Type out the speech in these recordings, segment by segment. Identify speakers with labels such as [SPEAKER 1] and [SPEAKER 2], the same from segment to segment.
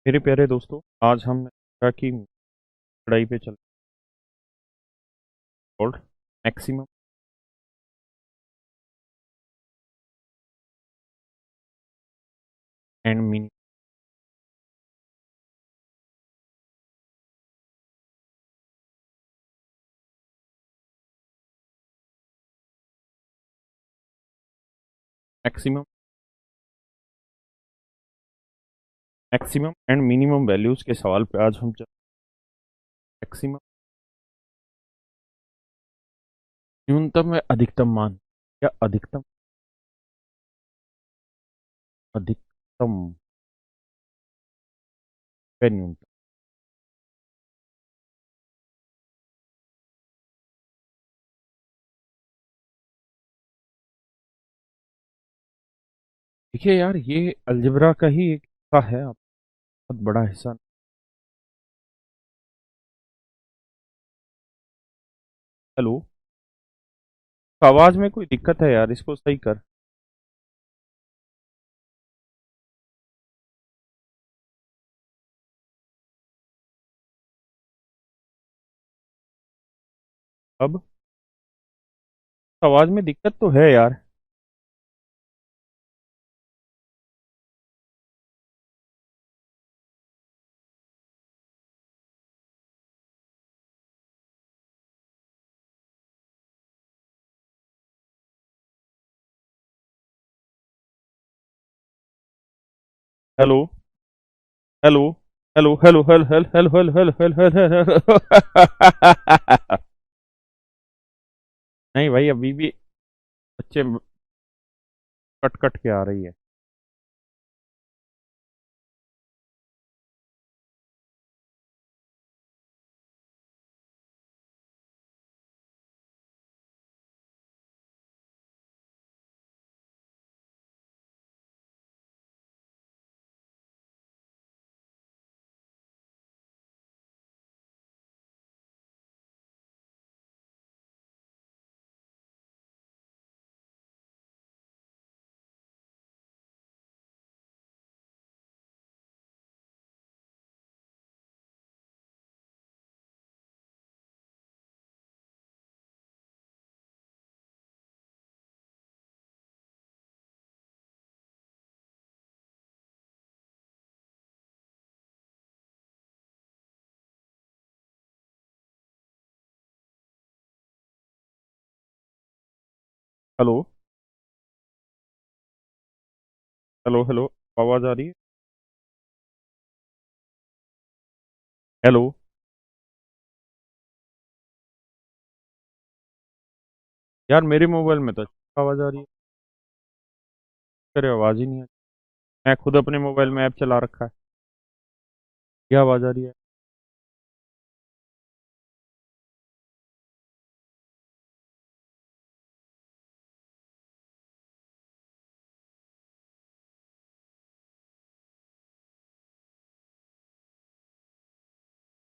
[SPEAKER 1] मेरे प्यारे दोस्तों, आज हम की पढ़ाई पे चल called maximum and minimum. Maximum maximum and minimum values के सवाल पे आज हम मैक्सिमम न्यूनतम या अधिकतम मान या अधिकतम या न्यूनतम। देखिए यार, ये अलजेब्रा का ही एक हिस्सा है, बहुत बड़ा हिस्सा। हेलो, आवाज में कोई दिक्कत है यार, इसको सही कर। अब आवाज में दिक्कत तो है यार। Hello hello hello hello hello hello hello hello hello hello hello hello. नहीं भाई, अभी भी बच्चे कट कट के आ रही है। हेलो हेलो हेलो, आवाज आ रही है? हेलो यार, मेरे मोबाइल में तो अच्छी आवाज आ रही है। अरे आवाज ही नहीं आ रही। मैं खुद अपने मोबाइल में ऐप चला रखा है, क्या आवाज आ रही है?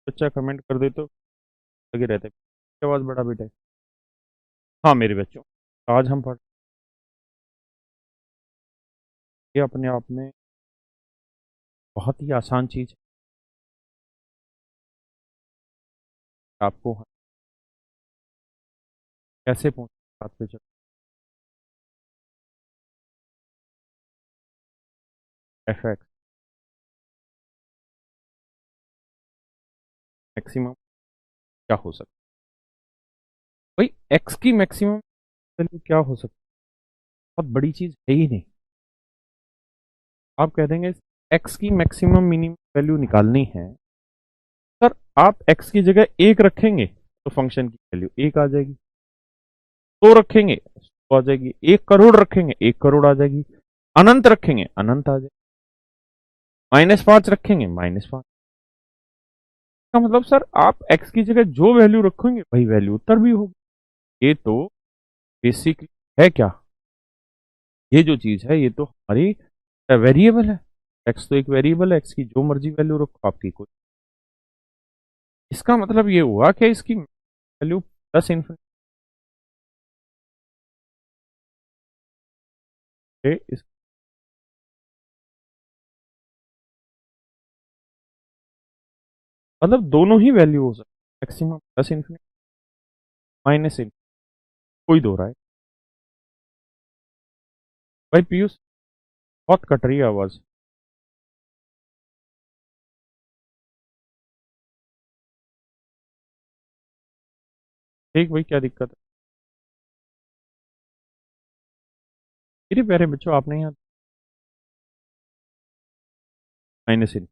[SPEAKER 1] बच्चा कमेंट कर दे तो लगे रहते, आवाज बड़ा बेटा है। हाँ मेरे बच्चों, आज हम पढ़, ये अपने आप में बहुत ही आसान चीज है। आपको कैसे पहुंच बात पे चल। एफ एक्स मैक्सिमम क्या हो सकता है? भाई एक्स की मैक्सिमम वैल्यू क्या हो सकती है? बहुत बड़ी चीज है ही नहीं। आप कह देंगे एक्स की मैक्सिमम मिनिमम वैल्यू निकालनी है, सर आप एक्स की जगह एक रखेंगे तो फंक्शन की वैल्यू एक आ जाएगी। दो रखेंगे तो आ जाएगी, 1 करोड़ रखेंगे 1 करोड़ आ जाएगी, अनंत रखेंगे अनंत आ जाएगी, -5 रखेंगे -5। का मतलब सर, आप एक्स की जगह जो वैल्यू रखेंगे वही वैल्यू उत्तर भी होगी। ये तो बेसिक है क्या? ये जो चीज है ये तो हमारी वेरिएबल है। एक्स तो एक वेरिएबल है, एक्स की जो मर्जी वैल्यू रखो आपकी कोई। इसका मतलब ये हुआ कि इसकी वैल्यू प्लस इन्फिनिटी। मतलब दोनों ही वैल्यू हो सकती है, maximum plus infinity minus infinity, कोई दो रहा है। भाई पीयूष, बहुत कट रही है आवाज। ठीक भाई, क्या दिक्कत है? मेरे प्यारे बच्चों, आपने यहाँ माइनस इन,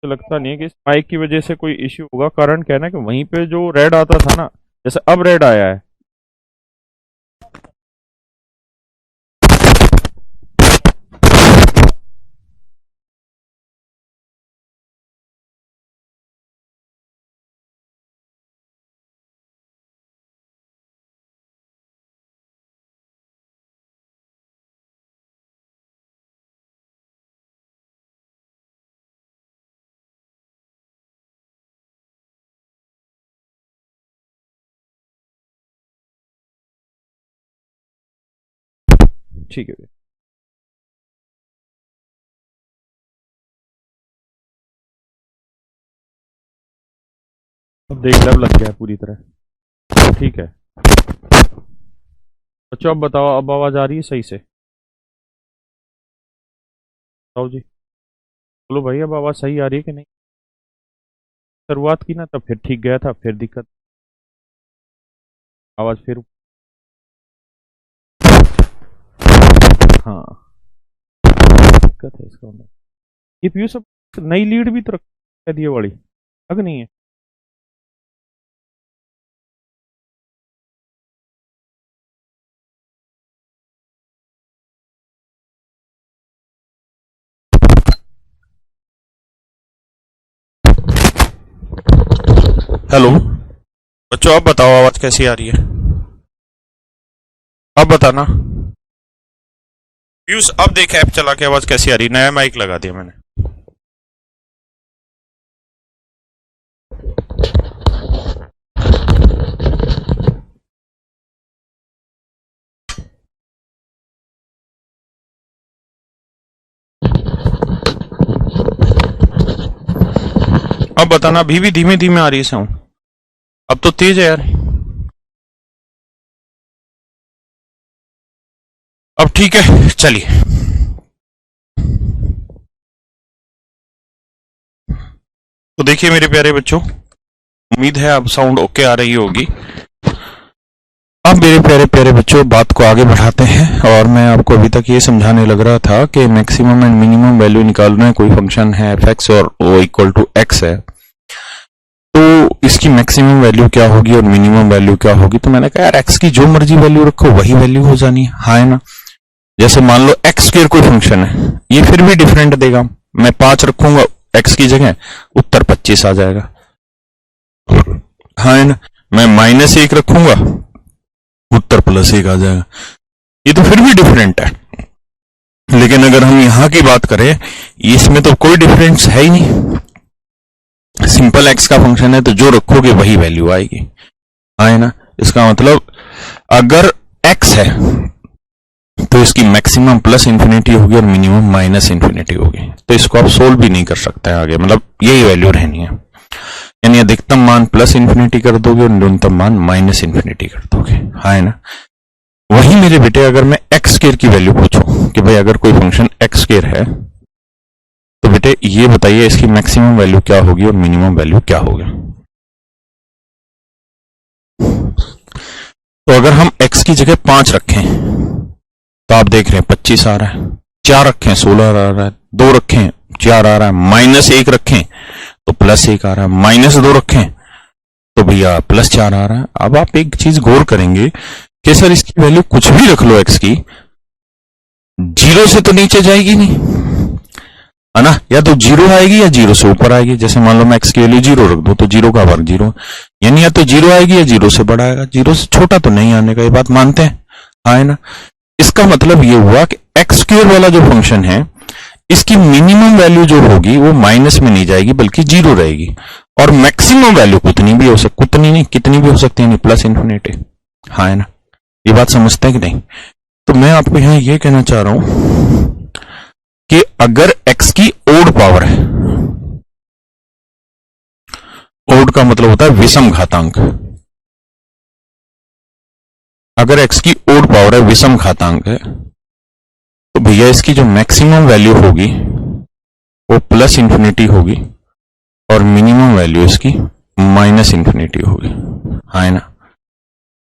[SPEAKER 1] तो लगता नहीं है कि स्पाइक की वजह से कोई इश्यू होगा। कारण क्या है ना कि वहीं पे जो रेड आता था ना, जैसे अब रेड आया है। ठीक है, अब देख लब लग गया है पूरी तरह। ठीक है बच्चों, अब बताओ, अब आवाज आ रही है सही से? बताओ जी, बोलो भाई, अब आवाज सही आ रही है कि नहीं? शुरुआत की ना तब फिर ठीक गया था, फिर दिक्कत, आवाज फिर। हाँ, दिक्कत है इसका मतलब। ये पीयू सब नई लीड भी तो रख दिए वाली, लग नहीं है? हेलो बच्चों, अब बताओ आवाज कैसी आ रही है? अब बताना पीयूष, अब देख ऐप चला के आवाज कैसी आ रही है? नया माइक लगा दिया मैंने। अब बताना, अभी भी धीमे धीमे आ रही है साउंड? अब तो तेज है यार। अब ठीक है, चलिए। तो देखिए मेरे प्यारे बच्चों, उम्मीद है अब साउंड ओके आ रही होगी। अब मेरे प्यारे प्यारे बच्चों, बात को आगे बढ़ाते हैं। और मैं आपको अभी तक ये समझाने लग रहा था कि मैक्सिमम एंड मिनिमम वैल्यू निकालना है। कोई फंक्शन है एफ एक्स और ओ इक्वल टू एक्स है, तो इसकी मैक्सिमम वैल्यू क्या होगी और मिनिमम वैल्यू क्या होगी? तो मैंने कहा यार, एक्स की जो मर्जी वैल्यू रखो वही वैल्यू हो जानी है, हाँ है ना? जैसे मान लो एक्स स्क्वायर कोई फंक्शन है, ये फिर भी डिफरेंट देगा। मैं 5 रखूंगा एक्स की जगह, उत्तर 25 आ जाएगा, हाँ है ना? मैं -1 रखूंगा, उत्तर +1 आ जाएगा। ये तो फिर भी डिफरेंट है। लेकिन अगर हम यहां की बात करें, इसमें तो कोई डिफरेंस है ही नहीं। सिंपल एक्स का फंक्शन है, तो जो रखोगे वही वैल्यू आएगी, है ना? इसका मतलब अगर एक्स है तो इसकी मैक्सिमम +∞ होगी और मिनिमम -∞ होगी। तो इसको आप सोल्व भी नहीं कर सकते आगे, मतलब यही वैल्यू रहनी है। यानी अधिकतम मान +∞ कर दोगे और न्यूनतम मान -∞ कर दोगे, है ना? वही मेरे बेटे, अगर मैं एक्स स्क्वायर की वैल्यू पूछूं कि भाई अगर कोई फंक्शन एक्स स्क्वायर है, तो बेटे ये बताइए इसकी मैक्सिमम वैल्यू क्या होगी और मिनिमम वैल्यू क्या होगी? तो अगर हम x की जगह 5 रखें, तो आप देख रहे हैं 25 आ रहा है। 4 रखें 16 आ रहा है। 2 रखें 4 आ रहा है। -1 रखें तो +1 आ रहा है। -2 रखें तो भैया +4 आ रहा है। अब आप एक चीज गौर करेंगे कि सर इसकी वैल्यू कुछ भी रख लो x की,
[SPEAKER 2] जीरो से तो नीचे जाएगी नहीं, है ना, या तो जीरो आएगी या जीरो से ऊपर आएगी। जैसे मान लो मैं एक्स की वैल्यू जीरो रख दो तो जीरो का वर्ग जीरो, यानी या तो जीरो आएगी या जीरो से बड़ा आएगा, जीरो से छोटा तो नहीं आने का, ये बात मानते हैं, हाँ है ना। इसका मतलब ये हुआ कि एक्स स्क्वायर वाला जो फंक्शन है इसकी मिनिमम वैल्यू जो होगी वो माइनस में नहीं जाएगी बल्कि जीरो रहेगी, और मैक्सिमम वैल्यू कितनी भी हो सकती, कितनी नहीं कितनी भी हो सकती है, प्लस इन्फिनिटी, हाँ है ना। ये बात समझते हैं कि नहीं। तो मैं आपको यहां ये कहना चाह रहा हूं कि अगर x की ओड पावर है, ओड का मतलब होता है विषम घातांक, अगर x की ओड पावर है विषम घातांक है तो भैया इसकी जो मैक्सिमम वैल्यू होगी वो प्लस इंफिनिटी होगी और मिनिमम वैल्यू इसकी माइनस इंफिनिटी होगी, हाँ है ना।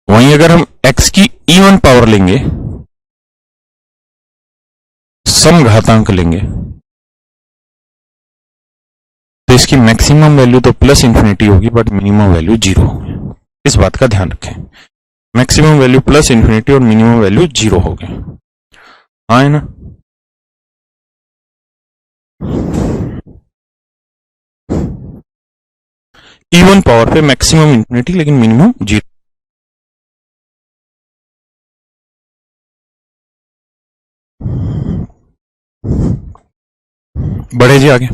[SPEAKER 2] वहीं अगर हम x की इवन पावर लेंगे, सम घातांक लेंगे, तो इसकी मैक्सिमम वैल्यू तो प्लस इंफिनिटी होगी बट मिनिमम वैल्यू जीरो होगी। इस बात का ध्यान रखें, मैक्सिमम वैल्यू प्लस इंफिनिटी और मिनिमम वैल्यू जीरो होगी, हाँ है ना। इवन पावर पे मैक्सिमम इंफिनिटी लेकिन मिनिमम जीरो। बढ़े जी आगे।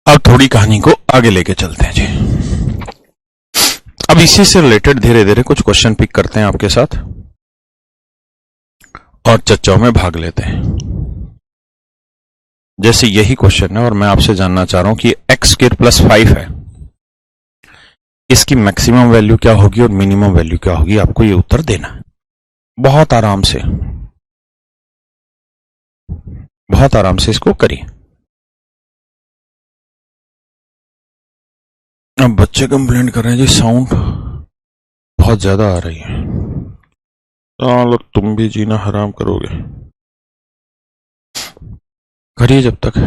[SPEAKER 2] अब थोड़ी कहानी को आगे लेके चलते हैं जी। अब इसी से रिलेटेड धीरे धीरे कुछ क्वेश्चन पिक करते हैं आपके साथ और चर्चाओं में भाग लेते हैं। जैसे यही क्वेश्चन है और मैं आपसे जानना चाह रहा हूं कि एक्स स्क्वायर प्लस 5 है, इसकी मैक्सिमम वैल्यू क्या होगी और मिनिमम वैल्यू क्या होगी, आपको ये उत्तर देना है। बहुत आराम से, बहुत आराम से इसको करिए। अब बच्चे कंप्लेंट कर रहे हैं जी साउंड बहुत ज्यादा आ रही है, तो तुम भी जीना हराम करोगे, करिए जब तक,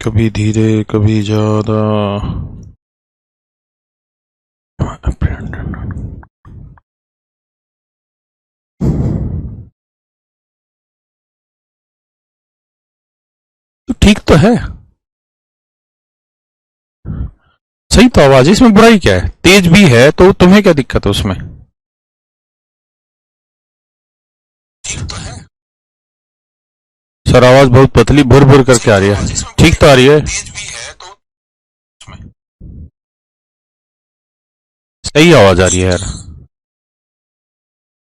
[SPEAKER 2] कभी धीरे कभी ज्यादा। तो ठीक तो है, सही तो आवाज है, इसमें बुराई क्या है, तेज भी है तो तुम्हें क्या दिक्कत है उसमें। ठीक तो है सर, आवाज बहुत पतली भुर भुर करके आ रही है, ठीक तो आ रही है, तेज भी है तो सही आवाज आ रही है यार।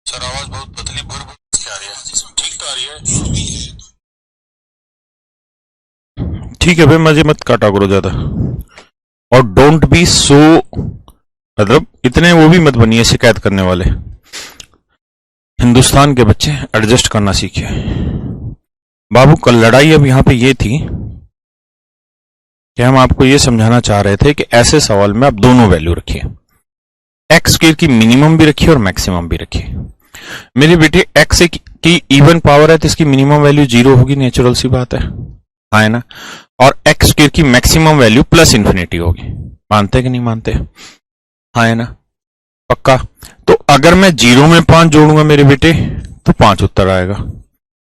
[SPEAKER 2] सर आवाज बहुत पतली भुर भुर करके आ रही है, ठीक तो आ रही है, ठीक है भाई, मजे मत काटा करो ज्यादा, और डोंट बी सो, मतलब इतने वो भी मत बनिए शिकायत करने वाले। हिंदुस्तान के बच्चे एडजस्ट करना सीखिए। बाबू कल लड़ाई अब यहां पे ये थी कि हम आपको ये समझाना चाह रहे थे कि ऐसे सवाल में आप दोनों वैल्यू रखिए, एक्स स्क्वायर की मिनिमम भी रखिए और मैक्सिमम भी रखिए। मेरे बेटे एक्स की इवन पावर है तो इसकी मिनिमम वैल्यू जीरो होगी, नेचुरल सी बात है ना। और एक्स स्क्वायर की मैक्सिमम वैल्यू प्लस इंफिनिटी होगी, मानते कि नहीं मानते, हाँ है ना, पक्का। तो अगर मैं जीरो में 5 जोड़ूंगा मेरे बेटे तो 5 उत्तर आएगा,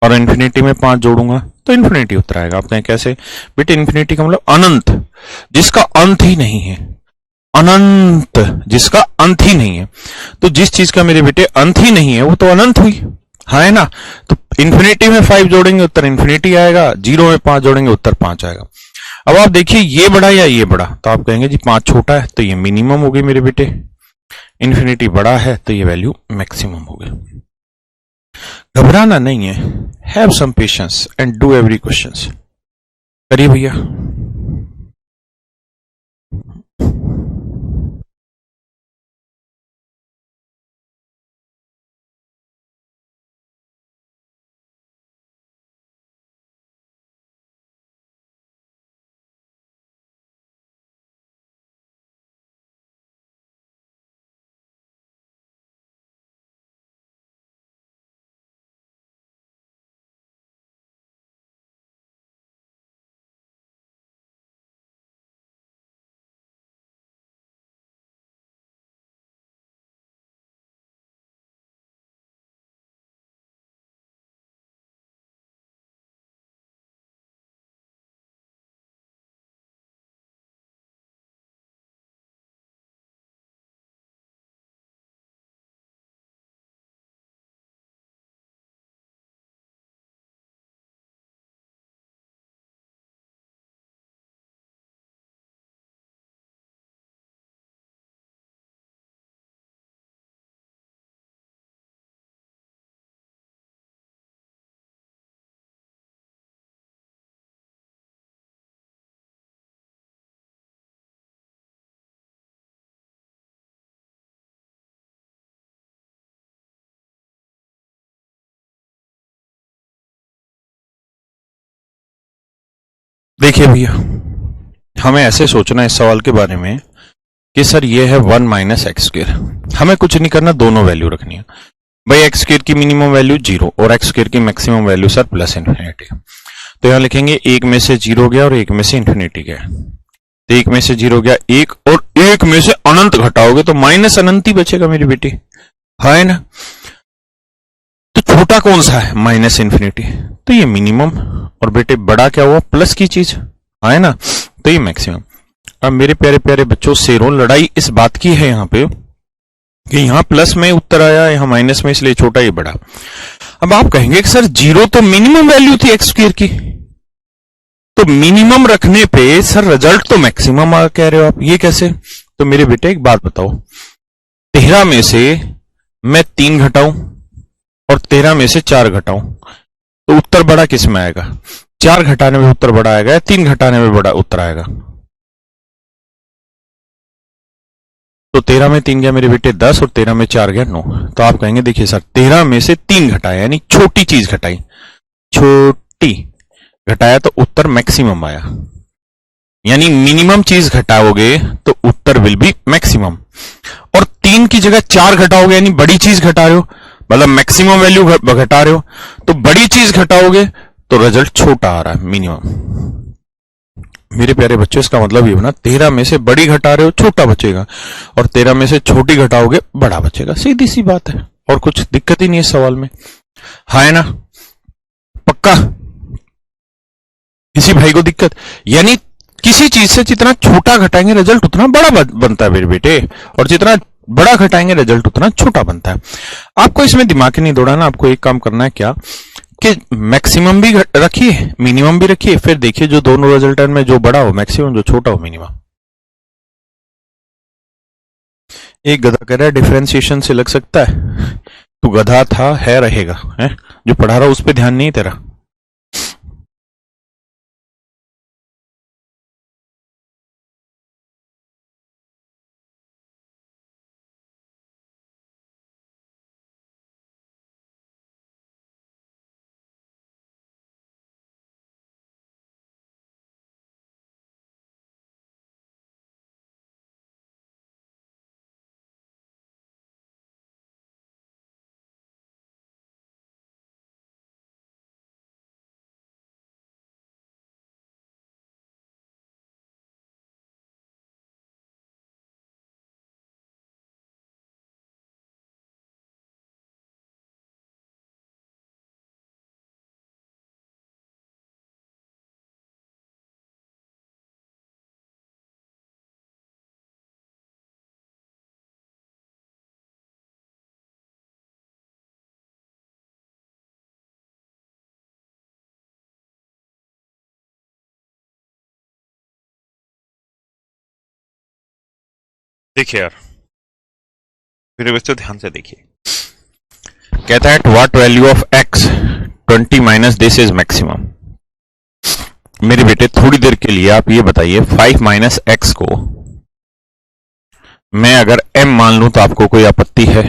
[SPEAKER 2] और इन्फिनिटी में 5 जोड़ूंगा तो इन्फिनिटी उत्तर आएगा। आपने कैसे बेटे, इन्फिनिटी का मतलब अनंत, जिसका अंत ही नहीं है, अनंत जिसका अंत ही नहीं है। तो जिस चीज का मेरे बेटे अंत ही नहीं है वो तो अनंत हुई, हाँ है ना। तो इन्फिनिटी में 5 जोड़ेंगे उत्तर इन्फिनिटी आएगा, जीरो में 5 जोड़ेंगे उत्तर 5 आएगा। अब आप देखिए ये बड़ा या ये बड़ा, तो आप कहेंगे जी 5 छोटा है तो ये मिनिमम हो गई मेरे बेटे, इन्फिनिटी बड़ा है तो ये वैल्यू मैक्सिमम हो गई। घबराना नहीं है, have some patience and do every questions, करिए भैया। देखिए भैया, हमें ऐसे सोचना है इस सवाल के बारे में कि सर ये है 1 माइनस एक्स स्क्र। हमें कुछ नहीं करना, दोनों वैल्यू रखनी है भाई। एक्स स्क्र की मिनिमम वैल्यू 0 और एक्स स्क्र की maximum value sir plus infinity. तो यहां लिखेंगे एक में से 0 गया और एक में से इन्फिनिटी गया। तो एक में से 0 गया एक, और एक में से अनंत घटाओगे तो माइनस अनंत ही बचेगा मेरी बेटी, है ना। तो छोटा कौन सा है? Minus infinity. तो ये मिनिमम, और बेटे बड़ा क्या हुआ? प्लस की चीज, है ना। तो ये मैक्सिमम। अब मेरे प्यारे प्यारे बच्चों, सेरों लड़ाई इस बात की है यहां पे कि यहां प्लस में उत्तर आया, यहां माइनस में, इसलिए छोटा ही बड़ा। अब आप कहेंगे कि सर 0 तो मिनिमम वैल्यू थी एक्स स्क्वायर की, तो मिनिमम रखने पे सर रिजल्ट तो मैक्सिमम आ कह रहे हो आप, ये कैसे? तो मेरे बेटे एक बात बताओ, 13 में से मैं 3 घटाऊं और 13 में से 4 घटाऊं तो उत्तर बड़ा किस में आएगा? 4 घटाने में उत्तर बड़ा आएगा या 3 घटाने में बड़ा उत्तर आएगा? तो 13 में 3 गया मेरे बेटे 10 और 13 में 4 गया 9। तो आप कहेंगे देखिए सर 13 में से 3 घटाया, यानी छोटी चीज घटाई, छोटी घटाया तो उत्तर मैक्सिमम आया। यानी मिनिमम चीज घटाओगे तो उत्तर विल बी मैक्सिमम। और 3 की जगह 4 घटाओगे, यानी बड़ी चीज घटा रहे हो, मतलब मैक्सिमम वैल्यू घटा रहे हो, तो बड़ी चीज घटाओगे तो रिजल्ट छोटा आ रहा है, मिनिमम। मेरे प्यारे बच्चों, इसका मतलब ये बना 13 में से बड़ी घटा रहे हो छोटा बचेगा, और 13 में से छोटी घटाओगे बड़ा बचेगा। सीधी सी बात है, और कुछ दिक्कत ही नहीं है इस सवाल में, है ना। पक्का? किसी भाई को दिक्कत? यानी किसी चीज से जितना छोटा घटाएंगे रिजल्ट उतना बड़ा बनता है मेरे बेटे, और जितना बड़ा घटाएंगे रिजल्ट उतना छोटा बनता है। आपको इसमें दिमाग ही नहीं दौड़ाना, आपको एक काम करना है क्या कि मैक्सिमम भी रखिए, मिनिमम भी रखिए, फिर देखिए जो दोनों रिजल्टेंट में जो बड़ा हो मैक्सिमम, जो छोटा हो मिनिमम। एक गधा कह रहा है डिफरेंशिएशन से लग सकता है, तू गधा था, है, रहेगा, है? जो पढ़ा रहा उस पर ध्यान नहीं तेरा। देखिए यार मेरे बच्चों, ध्यान से देखिए, कहता है what value of x 20 minus this is maximum. मेरे बेटे थोड़ी देर के लिए आप ये बताइए 5 माइनस एक्स को मैं अगर m मान लूं तो आपको कोई आपत्ति है?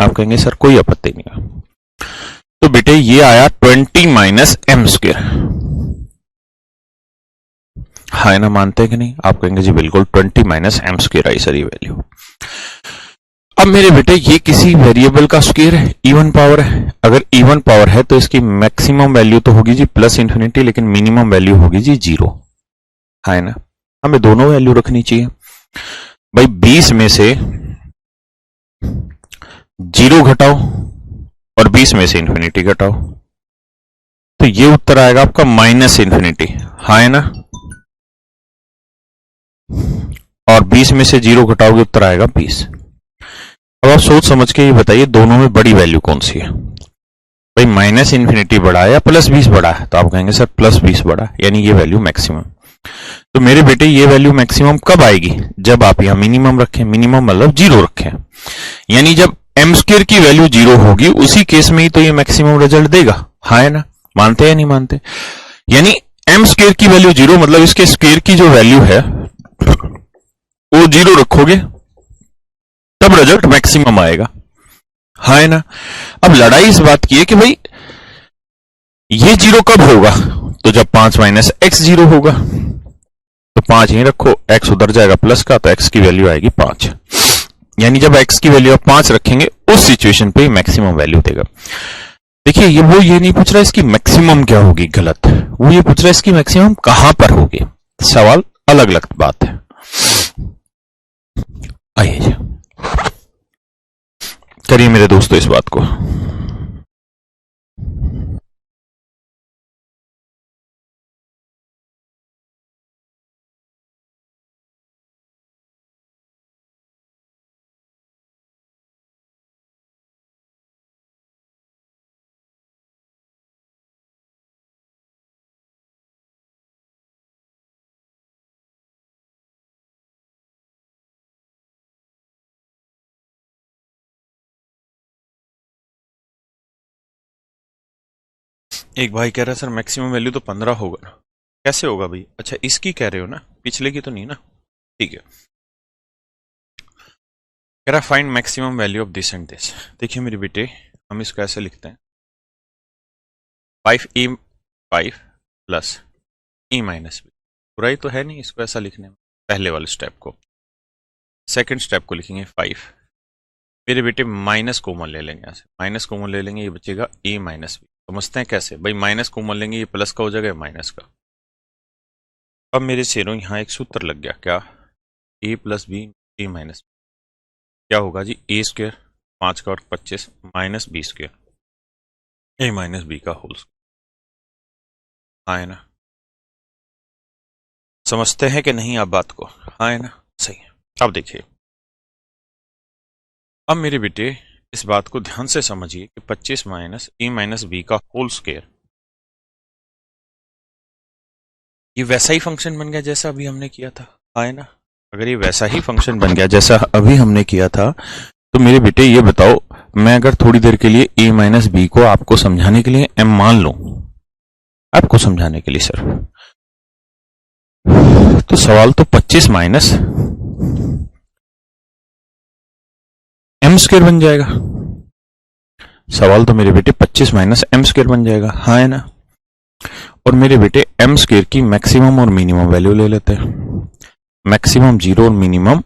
[SPEAKER 2] आप कहेंगे सर कोई आपत्ति नहीं है। तो बेटे ये आया 20 माइनस एम स्क्र, है ना, मानते हैं कि नहीं? आप कहेंगे जी बिल्कुल 20 माइनस एम स्क्र आई सर ये वैल्यू। अब मेरे बेटे ये किसी वेरिएबल का स्क्वायर है, इवन पावर है। अगर इवन पावर है तो इसकी मैक्सिमम वैल्यू तो होगी जी प्लस इंफिनिटी, लेकिन मिनिमम वैल्यू होगी जी 0, है ना। हमें दोनों वैल्यू रखनी चाहिए भाई। 20 में से 0 घटाओ और 20 में से इंफिनिटी घटाओ, तो ये उत्तर आएगा आपका माइनस इंफिनिटी, है ना। और 20 में से 0 घटाओगे उत्तर आएगा 20। अब आप सोच समझ के ये बताइए दोनों में बड़ी वैल्यू कौन सी है भाई? माइनस इंफिनिटी बड़ा है या प्लस 20 बड़ा है? तो आप कहेंगे सर प्लस 20 बड़ा, यानी ये वैल्यू मैक्सिमम। तो मेरे बेटे ये वैल्यू मैक्सिमम कब आएगी? जब आप यहां मिनिमम रखें, मिनिमम मतलब 0 रखें, यानी जब एम स्क्वायर की वैल्यू 0 होगी उसी केस में ही तो ये मैक्सिमम रिजल्ट देगा, है ना। मानते हैं नहीं मानते? यानी एम स्क्वायर की वैल्यू 0 मतलब इसके स्क्वायर की जो वैल्यू है वो 0 रखोगे तब रिजल्ट मैक्सिमम आएगा, है ना। अब लड़ाई इस बात की है कि भाई ये 0 कब होगा? तो जब 5 माइनस एक्स 0 होगा तो 5 यहीं रखो, x उधर जाएगा प्लस का, तो x की वैल्यू आएगी 5। यानी जब x की वैल्यू आप 5 रखेंगे उस सिचुएशन पे मैक्सिमम वैल्यू देगा। देखिए ये नहीं पूछ रहा इसकी मैक्सिमम क्या होगी, गलत। वो ये पूछ रहा है इसकी मैक्सिमम कहां पर होगी। सवाल अलग अलग बात है। आइए करिए मेरे दोस्तों इस बात को। एक भाई कह रहा है सर मैक्सिमम वैल्यू तो 15 होगा ना, कैसे होगा भाई? अच्छा इसकी कह रहे हो ना, पिछले की तो नहीं ना। ठीक है, कह रहा find maximum value of this and this. देखिए मेरे बेटे, हम इसको ऐसे लिखते हैं 5 प्लस ई माइनस बी। बुराई तो है नहीं इसको ऐसा लिखने में, पहले वाले स्टेप को। सेकंड स्टेप को लिखेंगे 5। मेरे बेटे माइनस कॉमन ले लेंगे, ऐसे माइनस कॉमन ले लेंगे, ये बचेगा ए माइनस बी। समझते हैं कैसे भाई? माइनस कॉमन लेंगे, ये प्लस का हो जाएगा, माइनस का। अब मेरे शेरों यहां एक सूत्र लग गया, क्या? ए प्लस बी ए माइनस बी क्या होगा जी? ए स्क्वायर 5 का और 25 माइनस बी स्क्वायर ए माइनस बी का होल स्क्वायर। हाँ है ना? समझते हैं कि नहीं आप बात को? हाँ है ना? सही है। अब देखिए, अब मेरे बेटे इस बात को ध्यान से समझिए कि 25 माइनस ए माइनस बी का होल स्क्वायर, ये वैसा ही फंक्शन बन गया जैसा अभी हमने किया था। हाँ है ना? अगर ये वैसा ही फंक्शन बन गया जैसा अभी हमने किया था, तो मेरे बेटे ये बताओ, मैं अगर थोड़ी देर के लिए ए माइनस बी को आपको समझाने के लिए एम मान लूं, आपको समझाने के लिए सर, तो सवाल तो 25 माइनस एम स्क्वायर बन जाएगा। सवाल तो मेरे बेटे 25 माइनस एम स्क्वायर बन जाएगा। हाँ है ना? और मेरे बेटे एम स्क्वायर की मैक्सिमम और मिनिमम वैल्यू ले लेते हैं। मैक्सिमम 0 और मिनिमम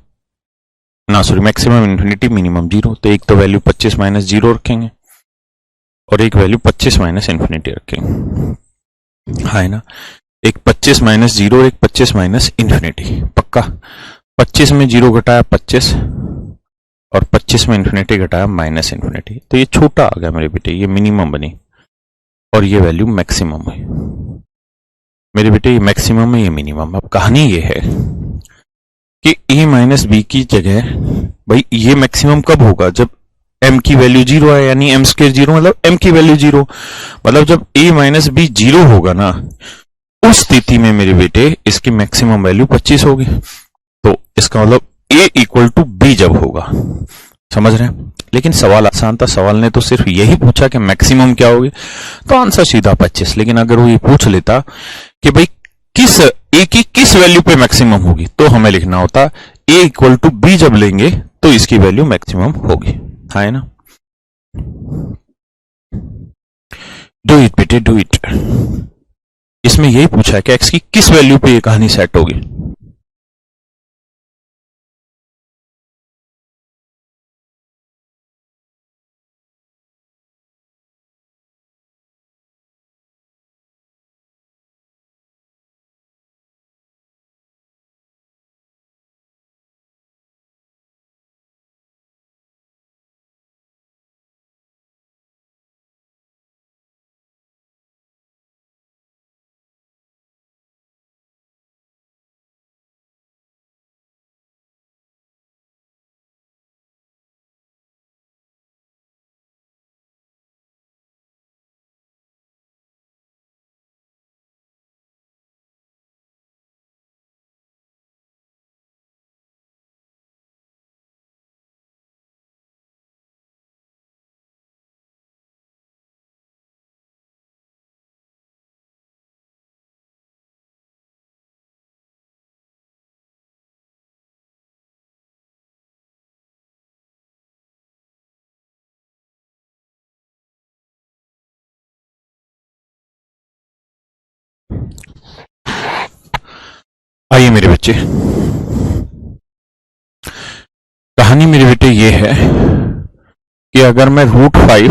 [SPEAKER 2] ना, सॉरी, मैक्सिमम इन्फिनिटी मिनिमम 0। तो एक तो वैल्यू 25 माइनस 0 रखेंगे और एक वैल्यू 25 माइनस इन्फिनिटी रखेंगे। हाँ है ना? एक 25 माइनस 0 और एक 25 माइनस इन्फिनिटी। पक्का? 25 में 0 घटाया 25 और 25 में इन्फिनिटी घटाया माइनस इन्फिनिटी, तो ये छोटा आ गया मेरे बेटे, ये मिनिमम बनी और ये वैल्यू मैक्सिमम है। मेरे बेटे ये मैक्सिमम है, ये मिनिमम। अब कहानी ये है कि ए माइनस बी की जगह भाई ये मैक्सिमम कब होगा? जब m की वैल्यू 0 है, यानी m स्क्वायर 0 मतलब m की वैल्यू 0, मतलब जब a माइनस बी 0 होगा ना, उस स्थिति में मेरे बेटे इसकी मैक्सिमम वैल्यू 25 होगी। तो इसका मतलब a इक्वल टू बी जब होगा। समझ रहे हैं? लेकिन सवाल आसान था, सवाल ने तो सिर्फ यही पूछा कि मैक्सिमम क्या होगी, तो आंसर सीधा 25। लेकिन अगर वो ये पूछ लेता कि भाई किस ए की किस वैल्यू पे मैक्सिमम होगी, तो हमें लिखना होता ए इक्वल टू बी जब लेंगे तो इसकी वैल्यू मैक्सिमम होगी। हाँ है ना? डू इट बेटे, डू इट। इसमें यही पूछा है कि एक्स की किस वैल्यू पे ये कहानी सेट होगी। आइए मेरे बच्चे, कहानी मेरे बेटे ये है कि अगर मैं √5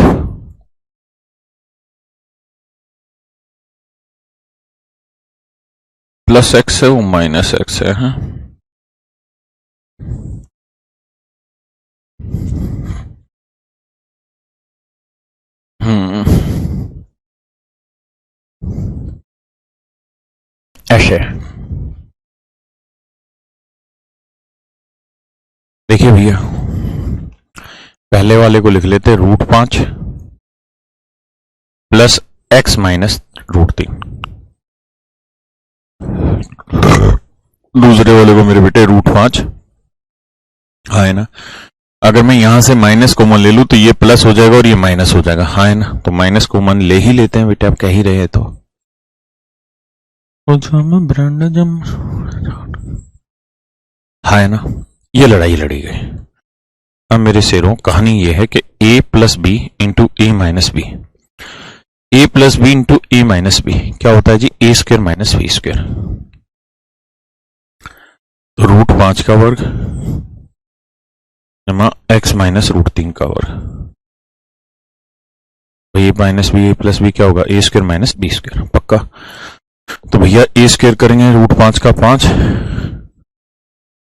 [SPEAKER 2] प्लस एक्स है वो माइनस एक्स है, हाँ? ऐसे देखिए भैया, पहले वाले को लिख लेते √5 प्लस एक्स माइनस √3। दूसरे वाले को मेरे बेटे √5, हाँ है ना? अगर मैं यहां से माइनस कॉमन ले लूं तो ये प्लस हो जाएगा और ये माइनस हो जाएगा, हाँ है ना? तो माइनस कॉमन ले ही लेते हैं बेटे, आप कह ही रहे हैं तो हाँ है ना? ये लड़ाई लड़ी गई। अब मेरे शेरों, कहानी ये है कि a plus B into A minus B, A plus B into A minus B क्या होता है जी? A square minus B square. तो √5 का वर्ग जमा एक्स माइनस √3 का वर्ग, तो ए minus B A plus B क्या होगा? ए स्क्वायर माइनस बी स्क्वायर, पक्का? तो भैया ए स्क्वायर करेंगे √5 का 5,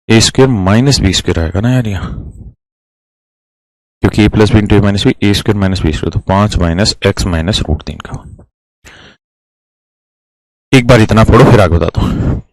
[SPEAKER 2] ए स्क्वायर माइनस बी स्क्वायर आएगा ना यार यहाँ, क्योंकि ए plus B into A minus B, A square minus B square, तो 5 माइनस एक्स माइनस √3 का। एक बार इतना पढ़ो फिर आगे बता दो।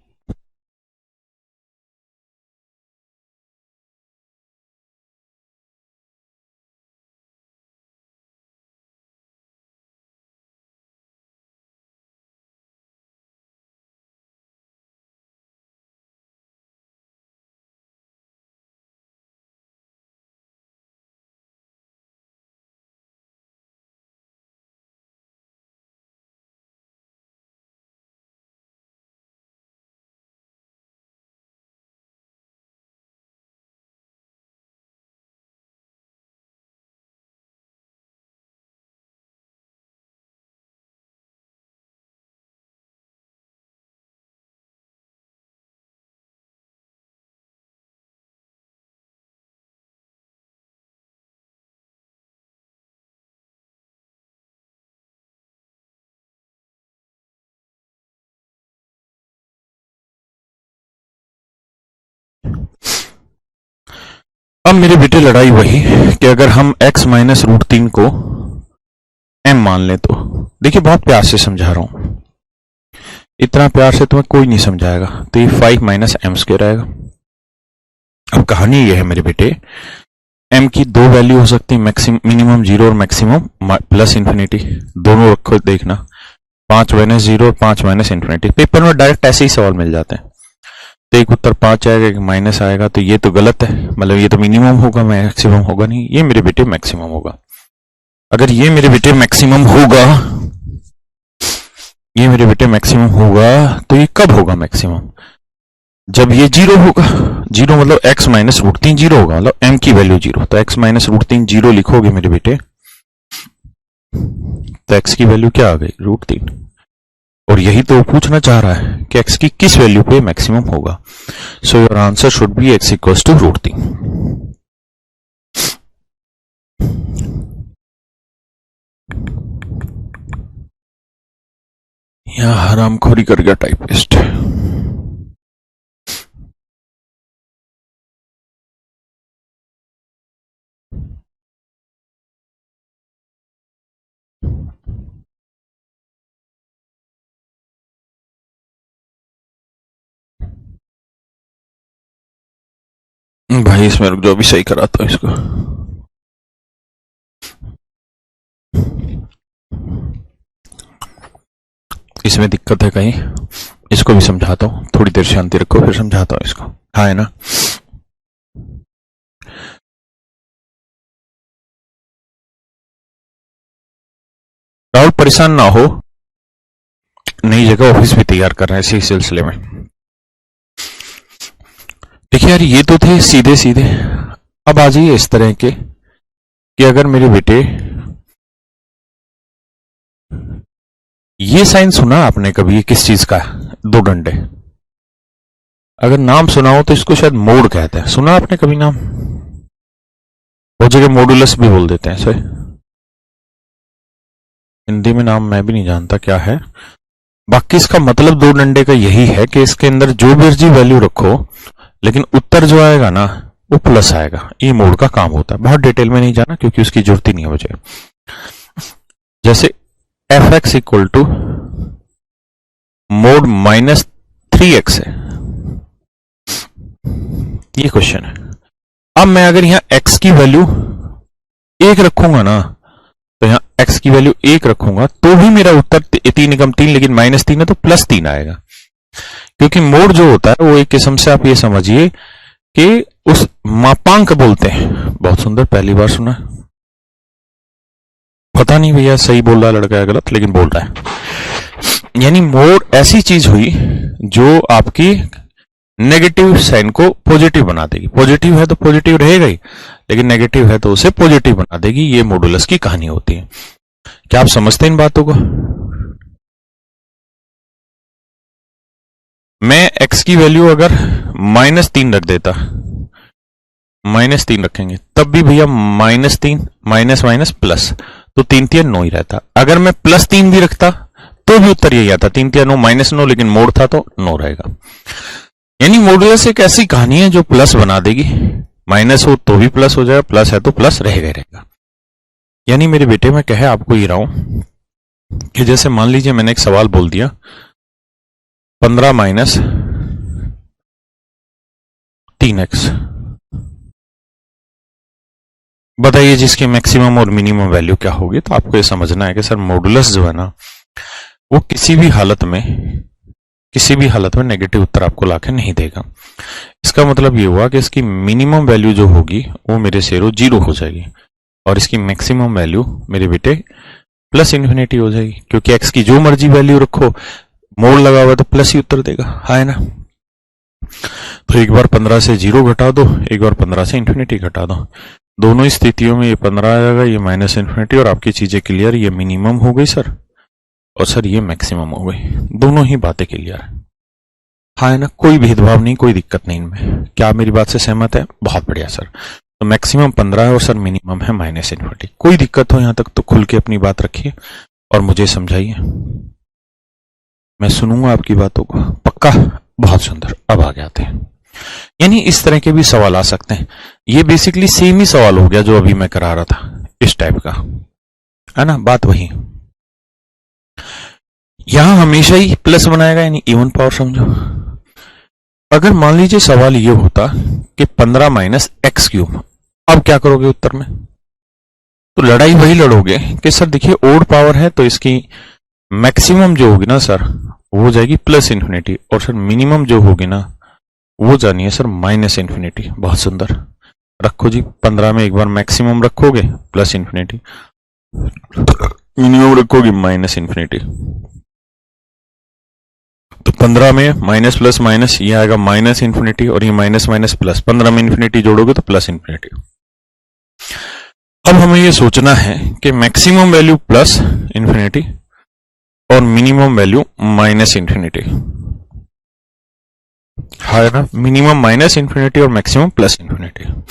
[SPEAKER 2] अब मेरे बेटे लड़ाई वही कि अगर हम x माइनस √3 को m मान लें तो, देखिए बहुत प्यार से समझा रहा हूं, इतना प्यार से तुम्हें कोई नहीं समझाएगा, तो ये 5 माइनस एम स्क्वायर आएगा। अब कहानी ये है मेरे बेटे, m की दो वैल्यू हो सकती है, मिनिमम 0 और मैक्सिमम प्लस इंफिनिटी, दोनों रखो देखना, 5 माइनस 0 और 5 माइनस इंफिनिटी। पेपर में डायरेक्ट ऐसे ही सवाल मिल जाते हैं, तो एक उत्तर 5 आएगा, एक माइनस आएगा, तो ये तो गलत है, मतलब ये तो मिनिमम होगा, मैक्सिमम होगा नहीं, ये मेरे बेटे मैक्सिमम होगा। अगर ये मेरे बेटे मैक्सिमम होगा, ये मेरे बेटे मैक्सिमम होगा, तो ये कब होगा मैक्सिमम? जब ये 0 होगा। 0 मतलब x माइनस √3 0 होगा, मतलब m की वैल्यू 0, तो x माइनस √3 0 लिखोगे मेरे बेटे, तो x की वैल्यू क्या आ गई? √3। और यही तो पूछना चाह रहा है कि x की किस वैल्यू पे मैक्सिमम होगा। So your answer should be x equals to √3। यहां हरामखोरी कर गया टाइपिस्ट। भाई इसमें रुक जाओ, अभी सही कराता हूं इसको। इसमें दिक्कत है कहीं, इसको भी समझाता हूं, थोड़ी देर शांति रखो फिर समझाता हूं इसको, हाँ है ना? राहुल परेशान ना हो, नई जगह ऑफिस भी तैयार कर रहे हैं इसी सिलसिले में। देखिए यार, ये तो थे सीधे सीधे, अब आ जाइए इस तरह के कि अगर मेरे बेटे, ये साइन सुना आपने कभी किस चीज का? 2 डंडे। अगर नाम सुना हो तो इसको शायद मोड कहते हैं, सुना आपने कभी नाम? बहुत जगह मॉडुलस भी बोल देते हैं इसे। हिंदी में नाम मैं भी नहीं जानता क्या है। बाकी इसका मतलब दो डंडे का यही है कि इसके अंदर जो भी वैल्यू रखो, लेकिन उत्तर जो आएगा ना वो प्लस आएगा। ये मोड का काम होता है। बहुत डिटेल में नहीं जाना क्योंकि उसकी जरूरत ही नहीं है मुझे। जैसे F X equal to mod -3x है, ये क्वेश्चन है। अब मैं अगर यहां x की वैल्यू 1 रखूंगा ना, तो यहां x की वैल्यू 1 रखूंगा तो भी मेरा उत्तर 3 एकम 3, लेकिन -3 है तो +3 आएगा। क्योंकि मोड जो होता है वो एक किस्म से आप ये समझिए कि उस मापांक बोलते हैं। बहुत सुंदर, पहली बार सुना। पता नहीं भैया सही बोल रहा है लड़का या गलत, लेकिन बोल रहा है। यानी मोड ऐसी चीज हुई जो आपकी नेगेटिव साइन को पॉजिटिव बना देगी। पॉजिटिव है तो पॉजिटिव रहेगा ही, लेकिन नेगेटिव है तो उसे पॉजिटिव बना देगी। ये मॉडुलस की कहानी होती है। क्या आप समझते हैं इन बातों को? मैं x की वैल्यू अगर -3 रख देता, -3 रखेंगे तब भी भैया -3 माइनस माइनस प्लस, तो 3 3 9 ही रहता। अगर मैं +3 भी रखता तो भी उत्तर यही आता, 3 3 9 -9, लेकिन मोड था तो 9 रहेगा। यानी मॉडुलस एक ऐसी कहानी है जो प्लस बना देगी। माइनस हो तो भी प्लस हो जाएगा, प्लस है तो प्लस रहेगा ही रहेगा। यानी मेरे बेटे मैं कहे आपको ये रहा हूं कि जैसे मान लीजिए मैंने एक सवाल बोल दिया 15 माइनस 3x, बताइए जिसकी मैक्सिमम और मिनिमम वैल्यू क्या होगी। तो आपको ये समझना है कि सर मॉडुलस जो है ना वो किसी भी हालत में नेगेटिव उत्तर आपको लाके नहीं देगा। इसका मतलब ये हुआ कि इसकी मिनिमम वैल्यू जो होगी वो मेरे सेरो 0 हो जाएगी, और इसकी मैक्सिमम वैल्यू मेरे बेटे +∞ हो जाएगी। क्योंकि x की जो मर्जी वैल्यू रखो, मोड़ लगा हुआ तो प्लस ही उत्तर देगा, है ना। तो एक बार 15 से 0 घटा दो, एक बार 15 से ∞ घटा दो। दोनों ही स्थितियों में ये 15 आ जाएगा, ये -∞, और आपकी चीजें क्लियर। ये मिनिमम हो गई सर, और सर ये मैक्सिमम हो गई। दोनों ही बातें क्लियर है, हाँ है ना। कोई भेदभाव नहीं, कोई दिक्कत नहीं इनमें। क्या आप मेरी बात से सहमत है? बहुत बढ़िया सर। तो मैक्सिमम 15 है और सर मिनिमम है -∞। कोई दिक्कत हो यहां तक तो खुल के अपनी बात रखिए और मुझे समझाइए, मैं सुनूंगा आपकी बातों को, पक्का। बहुत सुंदर, अब आगे आते हैं। यानी इस तरह के भी सवाल आ सकते हैं। ये बेसिकली सेम ही सवाल हो गया जो अभी मैं करा रहा था, इस टाइप का, है ना। बात वही, यहां हमेशा ही प्लस बनाएगा, यानी इवन पावर समझो। अगर मान लीजिए सवाल ये होता कि 15 माइनस एक्स क्यूब, अब क्या करोगे उत्तर में? तो लड़ाई वही लड़ोगे कि सर देखिए ओड पावर है तो इसकी मैक्सिमम जो होगी ना सर वो हो जाएगी +∞, और सर मिनिमम जो होगी ना वो जानिए सर -∞। बहुत सुंदर, रखो जी। 15 में एक बार मैक्सिमम रखोगे +∞, मिनिमम रखोगे -∞। तो 15 में माइनस प्लस माइनस ये आएगा -∞, और ये माइनस माइनस प्लस, 15 में ∞ जोड़ोगे तो +∞। अब हमें ये सोचना है कि मैक्सिमम वैल्यू +∞ और मिनिमम वैल्यू -∞, है ना। मिनिमम -∞ और मैक्सिमम +∞।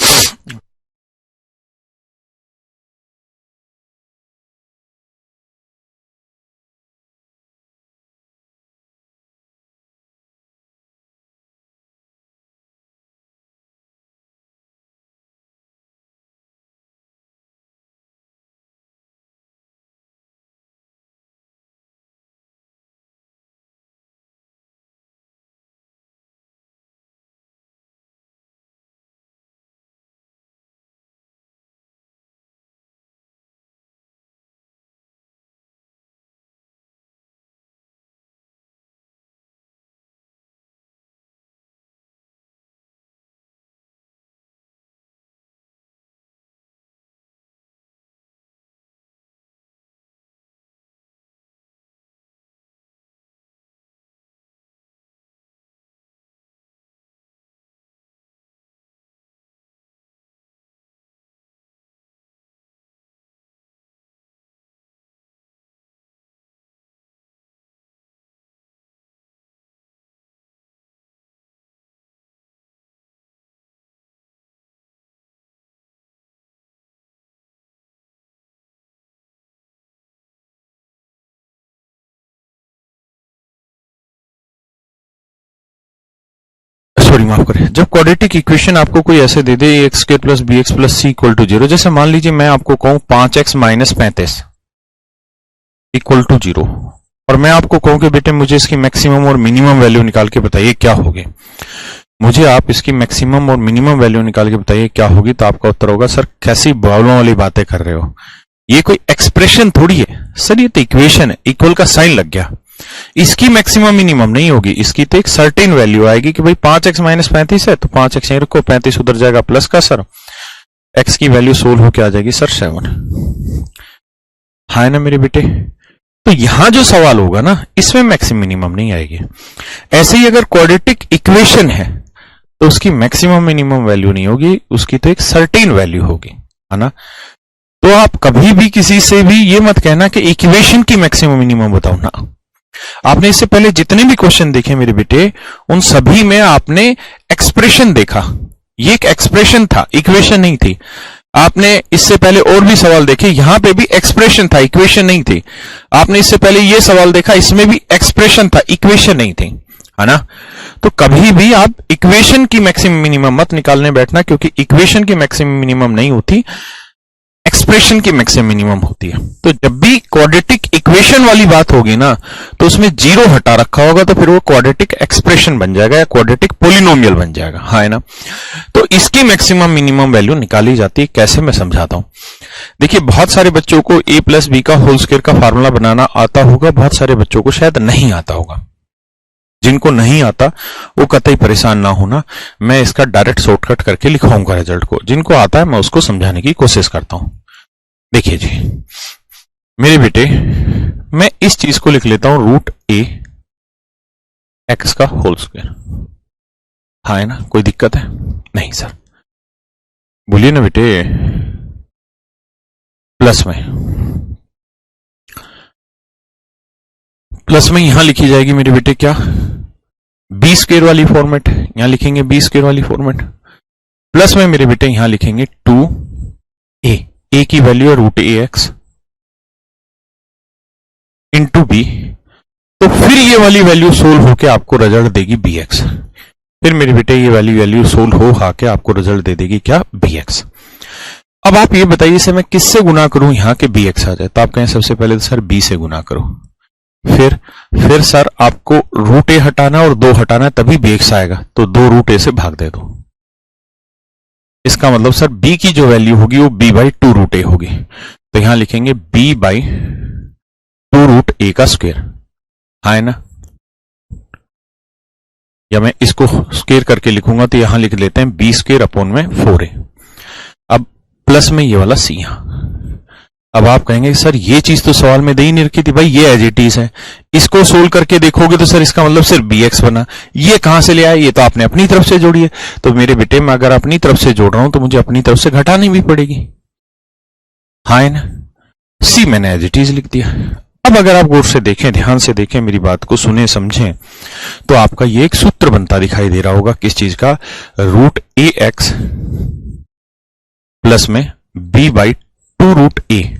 [SPEAKER 2] सॉरी माफ करें, जब क्वाड्रेटिक इक्वेशन आपको कोई ऐसे दे दे x square plus b x plus c equal to 0, जैसे मान लीजिए मैं आपको कहूं 5x माइनस 35 इक्वल टू 0, और मैं आपको कहूं कि बेटे मुझे इसकी मैक्सिमम और मिनिमम वैल्यू निकाल के बताइए क्या होगी, मुझे आप इसकी मैक्सिमम और मिनिमम वैल्यू निकाल के बताइए क्या होगी, तो आपका उत्तर होगा सर कैसी बावलों वाली बातें कर रहे हो, ये कोई एक्सप्रेशन थोड़ी है सर, ये तो इक्वेशन है, इक्वल का साइन लग गया, इसकी मैक्सिमम मिनिमम नहीं होगी, इसकी तो एक सर्टेन वैल्यू आएगी कि भाई 5x माइनस 35 है तो 5x यहीं रखो, 35 उधर जाएगा प्लस का सर, x की वैल्यू सोल्व होके आ जाएगी सर 7। हाँ ना मेरे बेटे, तो यहां जो सवाल होगा ना इसमें मैक्सिमम मिनिमम नहीं आएगी। ऐसे ही अगर क्वाड्रेटिक इक्वेशन है तो उसकी मैक्सिमम मिनिमम वैल्यू नहीं होगी, उसकी तो एक सर्टेन वैल्यू होगी, है ना। तो आप कभी भी किसी से भी ये मत कहना कि इक्वेशन की मैक्सिमम मिनिमम बताओ ना। आपने इससे पहले जितने भी क्वेश्चन देखे मेरे बेटे, उन सभी में आपने एक्सप्रेशन देखा, ये एक एक्सप्रेशन था, इक्वेशन नहीं थी। आपने इससे पहले और भी सवाल देखे, यहां पे भी एक्सप्रेशन था, इक्वेशन नहीं थी। आपने इससे पहले ये सवाल देखा, इसमें भी एक्सप्रेशन था, इक्वेशन नहीं थी, है ना। तो कभी भी आप इक्वेशन की मैक्सिमम मिनिमम मत निकालने बैठना, क्योंकि इक्वेशन की मैक्सिमम मिनिमम नहीं होती, एक्सप्रेशन की मैक्सिमम मिनिमम होती है। तो जब भी क्वाड्रेटिक इक्वेशन वाली बात होगी ना, तो उसमें जीरो हटा रखा होगा तो फिर वो क्वाड्रेटिक एक्सप्रेशन बन जाएगा या क्वाड्रेटिक पोलिनोमियल बन जाएगा, हाँ है ना। तो इसकी मैक्सिमम मिनिमम वैल्यू निकाली जाती है, कैसे मैं समझाता हूं। देखिए बहुत सारे बच्चों को a प्लस बी का होल स्क्वायर का फार्मूला बनाना आता होगा, बहुत सारे बच्चों को शायद नहीं आता होगा। जिनको नहीं आता वो कतई परेशान ना होना, मैं इसका डायरेक्ट शॉर्टकट करके लिखाऊंगा रिजल्ट को, जिनको आता है मैं उसको समझाने की कोशिश करता हूं। देखिए जी मेरे बेटे, मैं इस चीज को लिख लेता हूं रूट ए एक्स का होल स्क्वायर, हाँ है ना, कोई दिक्कत है नहीं सर, बोलिए ना बेटे। प्लस में यहां लिखी जाएगी मेरे बेटे क्या, बी स्क्वायर वाली फॉर्मेट, यहां लिखेंगे बी स्क्वायर वाली फॉर्मेट, प्लस में मेरे बेटे यहां लिखेंगे 2a की वैल्यू है root a x into B, तो फिर ये वाली वैल्यू सोल्व होके आपको रिजल्ट देगी बी एक्स, फिर मेरे बेटे ये वाली वैल्यू सोल्व हो आके आपको रिजल्ट दे देगी क्या, बी एक्स। अब आप ये बताइए सर मैं किससे गुना करूं यहां के बी एक्स आ जाए, तो आप कहें सबसे पहले तो सर बी से गुना करो, फिर सर आपको रूट ए हटाना और 2 हटाना तभी बी एक्स आएगा, तो 2 रूट ए से भाग दे दो। इसका मतलब सर b की जो वैल्यू होगी वो b बाई 2 रूट ए होगी, तो यहां लिखेंगे b बाई 2 रूट ए का स्क्वायर, हाँ है ना। या मैं इसको स्क्वायर करके लिखूंगा तो यहां लिख लेते हैं b स्क्वायर अपॉन में 4a। अब प्लस में ये वाला c यहां, अब आप कहेंगे सर ये चीज तो सवाल में दे ही नहीं रखी थी भाई, ये एज इट इज है, इसको सोल्व करके देखोगे तो सर इसका मतलब सिर्फ बी एक्स बना, ये कहां से ले आया, ये तो आपने अपनी तरफ से जोड़ी है। तो मेरे बेटे मैं अगर अपनी तरफ से जोड़ रहा हूं तो मुझे अपनी तरफ से घटानी भी पड़ेगी, हाँ है ना। सी मैंने एज इट इज लिख दिया। अब अगर आप गौर से देखें, ध्यान से देखें, मेरी बात को सुने समझें, तो आपका ये एक सूत्र बनता दिखाई दे रहा होगा किस चीज का, रूट ए एक्स प्लस में बी बाई 2 रूट ए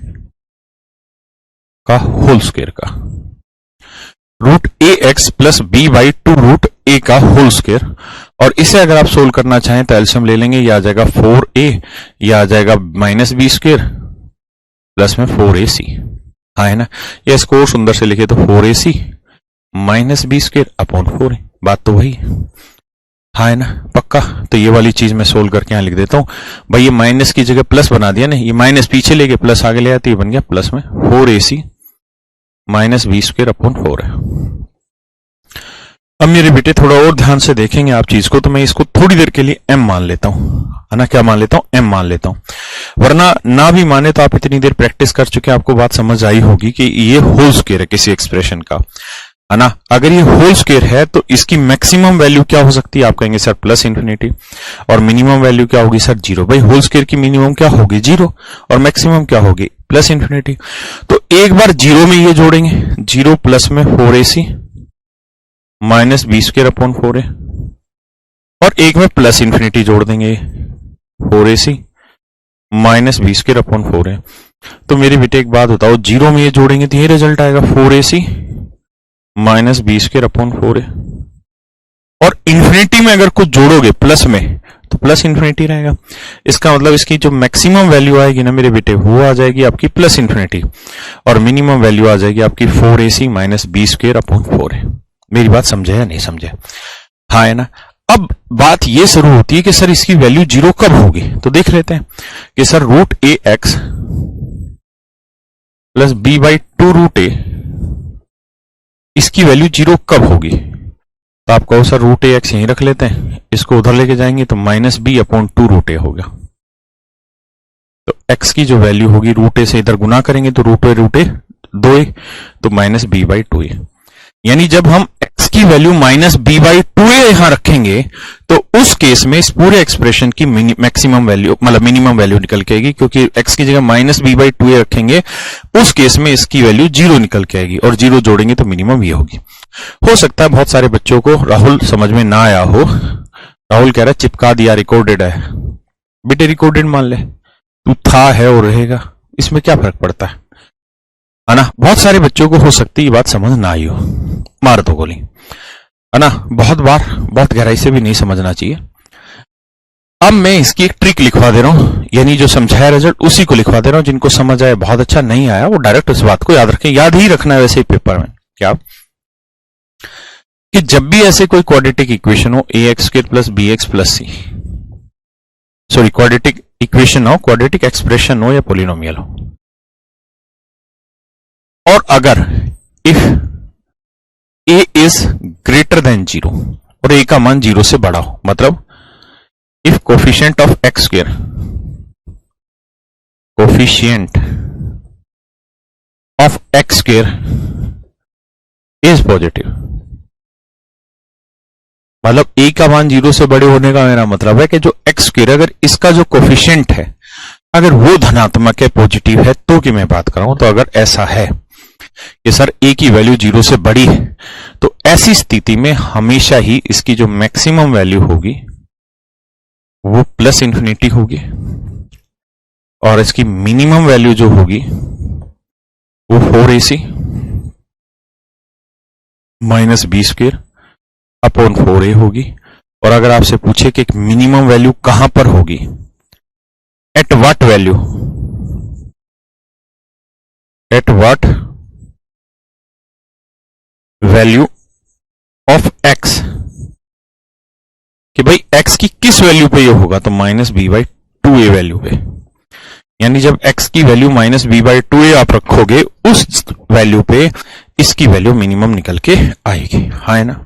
[SPEAKER 2] का होल स्क्वायर का, root a x plus b by 2 root a का होल स्क्वायर। और इसे अगर आप सोल्व करना चाहें तो एलसीएम ले लेंगे, यह आ जाएगा 4a, यह आ जाएगा माइनस बी स्क्वायर प्लस में 4ac, हाँ है ना। यह इसको और सुंदर से लिखे तो 4ac minus B square upon 4a, बात तो वही है, हाँ है ना, पक्का। तो ये वाली चीज मैं सोल्व करके यहां लिख देता हूं भाई, ये माइनस की जगह प्लस बना दिया ना, ये माइनस पीछे लेके प्लस आगे ले आया तो ये बन गया प्लस में 4ac minus B square upon 4 है। अब मेरे बेटे थोड़ा और ध्यान से देखेंगे आप चीज को, तो मैं इसको थोड़ी देर के लिए m मान लेता हूं, है ना, क्या मान लेता हूं, m मान लेता हूं, वरना ना भी माने तो आप इतनी देर प्रैक्टिस कर चुके, आपको बात समझ आई होगी कि ये होल स्क्वायर है किसी एक्सप्रेशन का, है ना। अगर ये होल स्क्वायर है तो इसकी मैक्सिमम वैल्यू क्या हो सकती है, आप कहेंगे सर प्लस इंफिनिटी, और मिनिमम वैल्यू क्या होगी सर 0। भाई होल स्क्वायर की मिनिमम क्या होगी 0 और मैक्सिमम क्या होगी प्लस इंफिनिटी। तो एक बार 0 में ये जोड़ेंगे, 0 प्लस में 4ac minus B square upon 4a, और एक में प्लस इंफिनिटी जोड़ देंगे 4ac minus B square upon 4a। तो मेरे बेटे एक बात बताओ, 0 में ये जोड़ेंगे तो ये रिजल्ट आएगा 4ac minus B square upon 4a, और इन्फिनिटी में अगर कुछ जोड़ोगे प्लस में तो प्लस इन्फिनिटी रहेगा। इसका मतलब इसकी जो मैक्सिमम वैल्यू आएगी ना मेरे बेटे, वो आ जाएगी आपकी प्लस इन्फिनिटी, और मिनिमम वैल्यू आ जाएगी आपकी 4ac minus B square upon 4 है। मेरी बात समझे या नहीं समझे? हाँ है ना। अब बात ये शुरू होती है कि सर इसकी वैल्यू 0 कब होगी, तो देख लेते हैं कि sir root a x plus b by 2 root a, इसकी वैल्यू 0 कब होगी? तो आप कहो सर रूट ए एक्स यहीं रख लेते हैं, इसको उधर लेके जाएंगे तो माइनस बी अपॉन 2 रूट ए होगा। तो एक्स की जो वैल्यू होगी रूट ए से इधर गुना करेंगे तो रूट ए 2a, तो माइनस बी बाई 2a। यानी जब हम x की value minus B by 2a यहां रखेंगे तो उस केस में इस पूरे एक्सप्रेशन की मैक्सिमम वैल्यू मतलब मिनिमम वैल्यू निकल के आएगी, क्योंकि x की जगह माइनस बी बाई 2a रखेंगे उस केस में इसकी वैल्यू 0 निकल के आएगी, और 0 जोड़ेंगे तो मिनिमम ये होगी। हो सकता है बहुत सारे बच्चों को राहुल समझ में ना आया हो। राहुल कह रहा है चिपका दिया, रिकॉर्डेड है। बेटे रिकॉर्डेड मान ले, तू था है और रहेगा, इसमें क्या फर्क पड़ता है ना। बहुत सारे बच्चों को हो सकती है ये बात समझ ना आई हो, मार दो गोली, है ना। बहुत बार बहुत गहराई से भी नहीं समझना चाहिए। अब मैं इसकी एक ट्रिक लिखवा दे रहा हूं, यानी जो समझाया रिजल्ट उसी को लिखवा दे रहा हूं। जिनको समझ आया बहुत अच्छा, नहीं आया वो डायरेक्ट उस बात को याद रखें, याद ही रखना है वैसे ही पेपर में। क्या कि जब भी ऐसे कोई क्वाड्रेटिक इक्वेशन हो a x square plus b x plus c, sorry quadratic equation हो, क्वाड्रेटिक एक्सप्रेशन हो या पोलिनोमियल हो, और अगर if a is greater than 0 और a का मान 0 से बड़ा हो, मतलब if coefficient of x square, coefficient of x square is positive, मतलब a का मान 0 से बड़े होने का मेरा मतलब है कि जो एक्स स्क्वायर अगर इसका जो कोफिशिएंट है अगर वो धनात्मक है, पॉजिटिव है, तो की मैं बात कर रहा हूं। तो अगर ऐसा है कि सर a की वैल्यू 0 से बड़ी है तो ऐसी स्थिति में हमेशा ही इसकी जो मैक्सिमम वैल्यू होगी वो प्लस इंफिनिटी होगी, और इसकी मिनिमम वैल्यू जो होगी वो 4ac minus B square upon 4a होगी। और अगर आपसे पूछे कि मिनिमम वैल्यू कहां पर होगी, eight what value, eight what value of x, कि भाई x की किस वैल्यू पे ये होगा, तो minus B by 2a value पे। यानी जब x की value minus B by 2a आप रखोगे उस वैल्यू पे इसकी वैल्यू मिनिमम निकल के आएगी। हाँ है ना।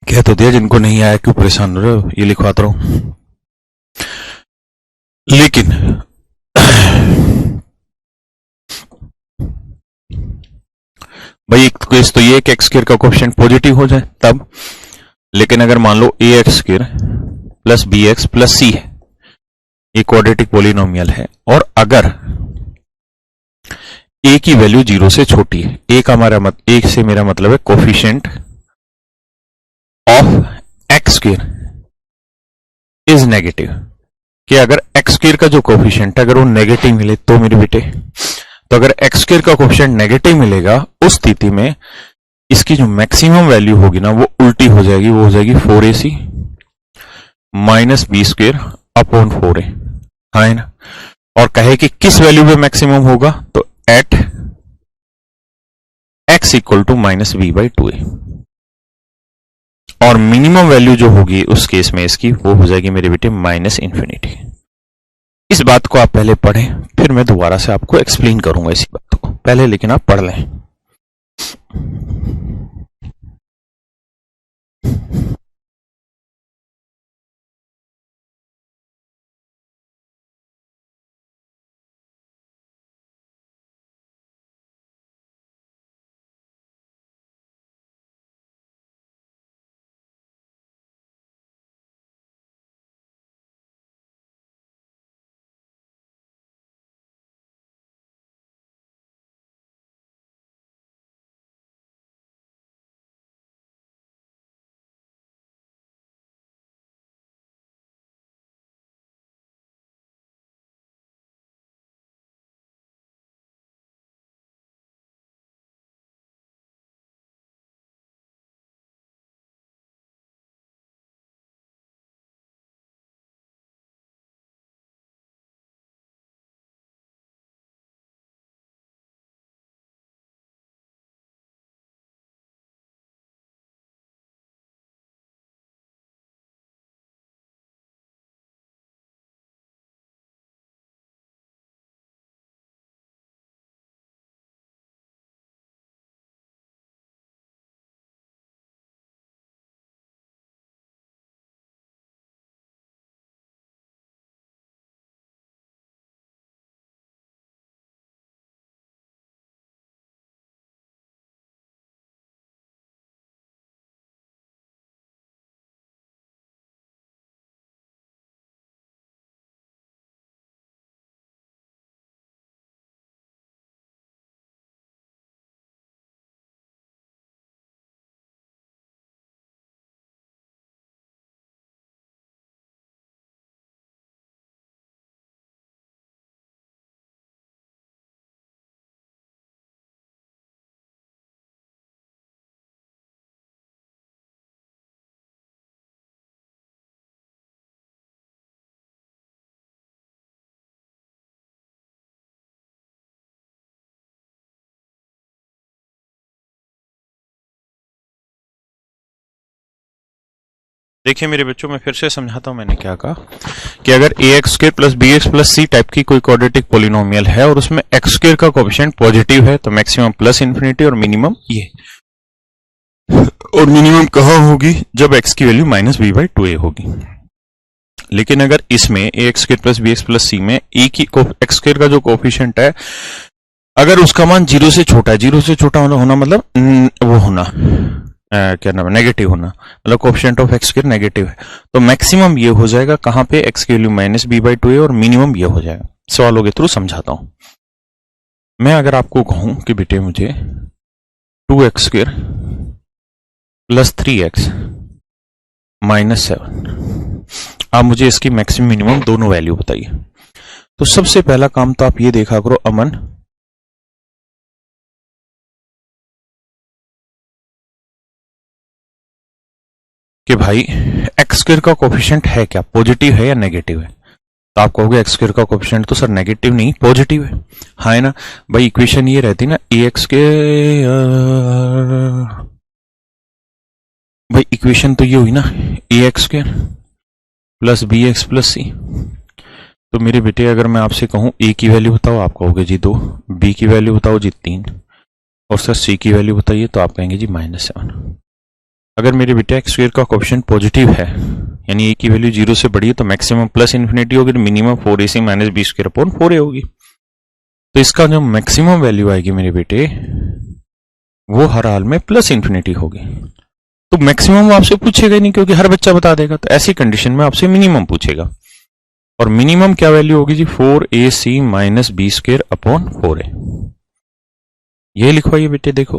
[SPEAKER 2] कह तो दिया, जिनको नहीं आया क्यों परेशान हो रहे हो, ये लिखवाता रहा हूं। लेकिन भाई एक केस तो ये कि एक्स स्क्वायर का कोएफिशिएंट पॉजिटिव हो जाए तब, लेकिन अगर मान लो a x square plus b x plus c है, ये क्वाड्रेटिक पोलिनोमियल है, और अगर ए की वैल्यू 0 से छोटी है, ए का हमारा ए से मेरा मतलब है coefficient of x square is negative, कि अगर एक्स स्क्वायर का जो कोफिशिएंट है अगर वो नेगेटिव मिले तो मेरे बेटे, तो अगर एक्स स्क्वायर का कोफिशिएंट नेगेटिव मिलेगा उस स्थिति में इसकी जो मैक्सिमम वैल्यू होगी ना वो उल्टी हो जाएगी, वो हो जाएगी 4ac minus B square upon 4a। हाँ है ना। और कहे कि किस वैल्यू पे मैक्सिमम होगा, तो at x equal to minus B by 2a, और मिनिमम वैल्यू जो होगी उस केस में इसकी वो हो जाएगी मेरे बेटे माइनस इंफिनिटी। इस बात को आप पहले पढ़ें, फिर मैं दोबारा से आपको एक्सप्लेन करूंगा इसी बात को, पहले लेकिन आप पढ़ लें। देखिए मेरे बच्चों, मैं फिर से समझाता हूं मैंने क्या कहा कि अगर a x square plus b x plus c type की कोई क्वाड्रेटिक पोलिनोमियल है और उसमें एक्स स्क्र का कोएफिशिएंट पॉजिटिव है तो मैक्सिमम प्लस इन्फिनिटी और मिनिमम ये, और मिनिमम कहां होगी जब एक्स की value minus B by two a होगी। लेकिन अगर इसमें a x square plus b x plus c में ए की एक्स स्क्र का जो कोएफिशिएंट है अगर उसका मान जीरो से छोटा है, जीरो से छोटा होना मतलब वो होना क्या नाम है, नेगेटिव होना, मतलब coefficient of x square negative है, तो मैक्सिमम ये हो जाएगा कहां पे, एक्स की value minus B by two है, और मिनिमम ये हो जाएगा। सवालों के थ्रू समझाता हूं मैं। अगर आपको कहूं कि बेटे मुझे 2x square plus 3x minus 7, आप मुझे इसकी मैक्सिमम मिनिमम दोनों वैल्यू बताइए। तो सबसे पहला काम तो आप ये देखा करो अमन कि भाई एक्स स्क्वायर का कोएफिशिएंट है क्या, पॉजिटिव है या नेगेटिव है। तो आप कहोगे एक्स स्क्वायर का कोएफिशिएंट तो सर नेगेटिव नहीं पॉजिटिव है। हाँ है ना भाई, इक्वेशन ये रहती ना ए एक्स के, भाई इक्वेशन तो ये हुई ना a x square plus b x plus c. तो मेरे बेटे अगर मैं आपसे कहूं ए की वैल्यू बताओ, आप कहोगे जी 2, बी की वैल्यू बताओ जी 3, और सर सी की वैल्यू बताइए तो आप कहेंगे जी -7। अगर मेरे बेटे एक्स स्क्वायर का कोएफिशिएंट पॉजिटिव है यानी ए की वैल्यू जीरो से बड़ी है तो मैक्सिमम प्लस इन्फिनिटी होगी, तो minimum 4ac minus B square upon 4a होगी। तो इसका जो मैक्सिमम वैल्यू आएगी मेरे बेटे वो हर हाल में प्लस इन्फिनिटी होगी। तो मैक्सिमम आपसे पूछेगा नहीं क्योंकि हर बच्चा बता देगा, तो ऐसी कंडीशन में आपसे मिनिमम पूछेगा, और मिनिमम क्या वैल्यू होगी जी 4ac minus B square upon 4a। ये लिखवाइए बेटे, देखो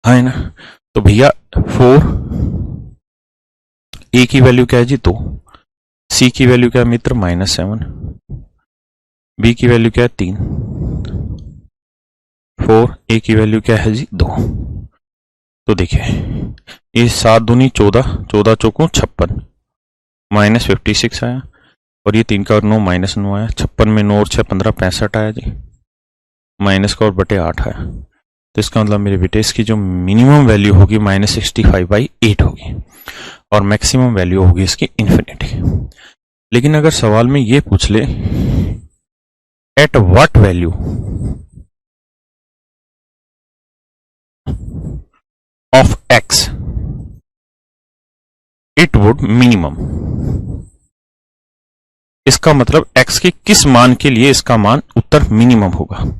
[SPEAKER 2] है ना। तो भैया 4 ए की वैल्यू क्या है जी 2, सी की वैल्यू क्या है मित्र -7, बी की वैल्यू क्या है 3, 4 ए की वैल्यू क्या है जी 2। तो देखिए ये 7 दूनी 14, 14 चौकों 56, -56 आया, और ये 3 का 9 -9 आया, 56 में 9 और 6 15 65 आया जी, माइनस का और बटे 8 आया। तो इसका मतलब मेरे बेटे इसकी जो मिनिमम वैल्यू होगी -65/8 होगी, और मैक्सिमम वैल्यू होगी इसकी इन्फिनिटी। लेकिन अगर सवाल में ये पूछ ले eight what value of X it would minimum, इसका मतलब एक्स के किस मान के लिए इसका मान उत्तर मिनिमम होगा,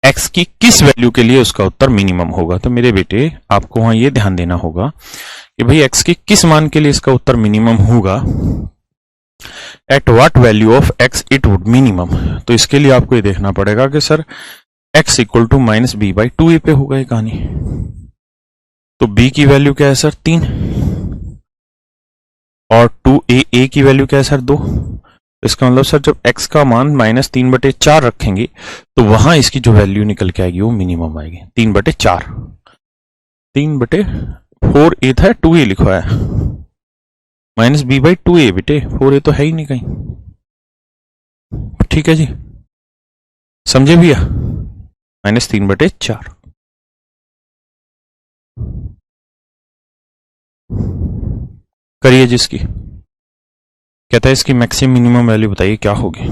[SPEAKER 2] एक्स की किस वैल्यू के लिए उसका उत्तर मिनिमम होगा। तो मेरे बेटे आपको वहां यह ध्यान देना होगा कि भाई एक्स के किस मान के लिए इसका उत्तर मिनिमम होगा, at what value of X it would minimum. तो इसके लिए आपको ये देखना पड़ेगा कि sir X equal to minus B by 2a पे होगा ये कहानी। तो b की वैल्यू क्या है सर 3, और 2a की वैल्यू क्या है सर 2। इसका मतलब सर जब x का मान -3/4 रखेंगे तो वहां इसकी जो वैल्यू निकल के आएगी वो मिनिमम आएगी 3/4, 3/4a था 2a लिखा है, -b/2a बेटे 4a तो है ही नहीं कहीं। ठीक है जी, समझे भैया, -3/4। करिए जिसकी कहता है इसकी मैक्सिमम मिनिमम वैल्यू बताइए क्या होगी।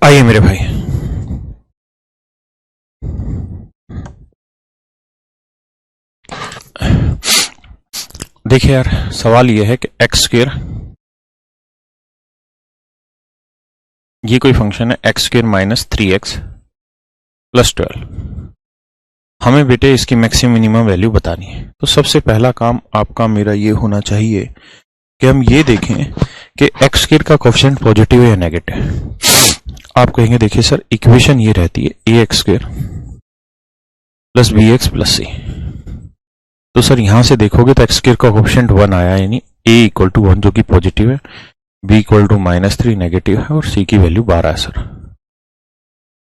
[SPEAKER 2] आइए मेरे भाई, देखिए यार, सवाल यह है कि एक्स स्क्वायर, ये कोई फंक्शन है x square minus 3x plus 12, हमें बेटे इसकी मैक्सिमम मिनिमम वैल्यू बतानी है। तो सबसे पहला काम आपका मेरा ये होना चाहिए कि हम ये देखें कि एक्स स्क्वायर का कोएफिशिएंट पॉजिटिव है या नेगेटिव। आप कहेंगे देखिए सर, इक्वेशन ये रहती है a x square plus b x plus c. तो सर यहां से देखोगे तो एक्स स्क्वायर का कोएफिशिएंट 1 आया, यानी ए इक्वल टू 1 जो कि पॉजिटिव है, बी इक्वल टू -3 नेगेटिव है, और सी की वैल्यू 12 है। सर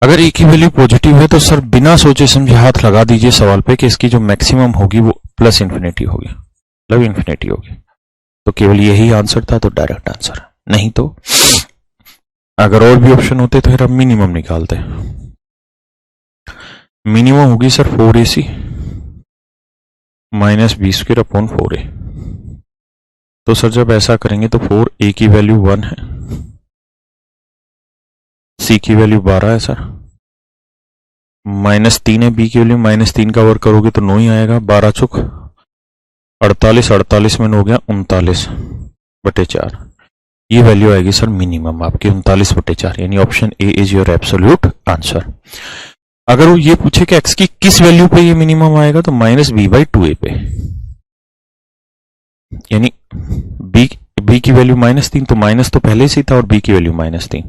[SPEAKER 2] अगर ए की वैल्यू पॉजिटिव है तो सर बिना सोचे समझे हाथ लगा दीजिए सवाल पे कि इसकी जो मैक्सिमम होगी वो प्लस इन्फिनिटी होगी, मतलब इन्फिनिटी होगी। तो केवल यही आंसर था, तो डायरेक्ट आंसर। नहीं तो अगर और भी ऑप्शन होते तो फिर हम मिनिमम निकालते। मिनिमम होगी sir 4ac minus B square upon 4a। तो सर जब ऐसा करेंगे तो 4a की वैल्यू 1 है, सी की वैल्यू 12 है सर, -3 है, बी की वैल्यू -3 का वर्क करोगे तो 9 ही आएगा, 12 चुक 48, 48 में हो गया 39/4। ये वैल्यू आएगी सर मिनिमम आपकी 39/4, यानी option A is your absolute answer. अगर वो ये पूछे कि एक्स की किस वैल्यू पे ये मिनिमम आएगा तो -b/2a पे, यानी बी की वैल्यू -3, तो माइनस तो पहले से ही था, और बी की वैल्यू -3,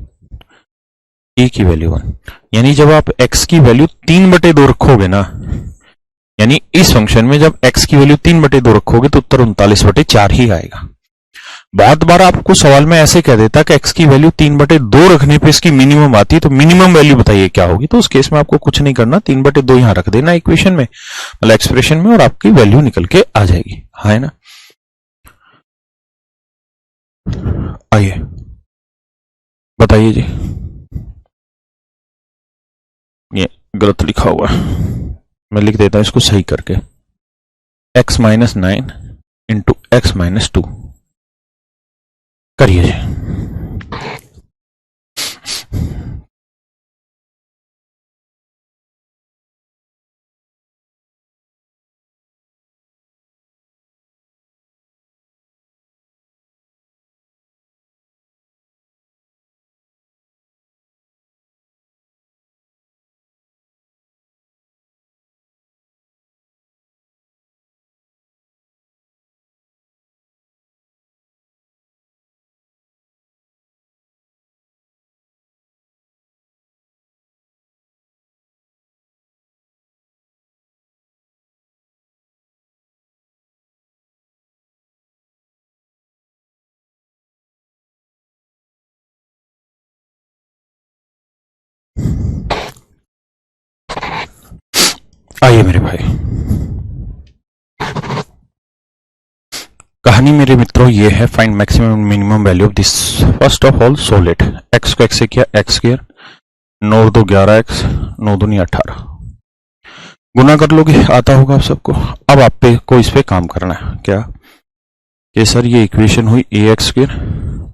[SPEAKER 2] ए की वैल्यू 1। यानी जब आप x की वैल्यू 3/2 रखोगे ना, यानी इस फंक्शन में जब x की वैल्यू 3/2 रखोगे तो उत्तर 39/4 ही आएगा। बहुत बार आपको सवाल में ऐसे कह देता कि x की वैल्यू 3/2 रखने पे इसकी मिनिमम आती है, तो मिनिमम वैल्यू बताइए क्या होगी। तो उस केस में आपको कुछ नहीं करना, 3/2 यहां रख देना इक्वेशन में, मतलब एक्सप्रेशन में, और आपकी वैल्यू निकल के आ जाएगी। है ना? आइए बताइए जी, ये गलत लिखा हुआ है, मैं लिख देता हूं इसको सही करके, x - 9 इंटू x - 2 करिए जी। आइए मेरे भाई, कहानी मेरे मित्रों ये है, find maximum minimum value of this. First of all isolate x को एक्स से किया, एक्स स्क्वायर 9 2 11x 9 दूनी 18, गुना कर लोगे, आता होगा आप सबको। अब आप पे को इस पे काम करना है, क्या कि सर ये इक्वेशन हुई a x square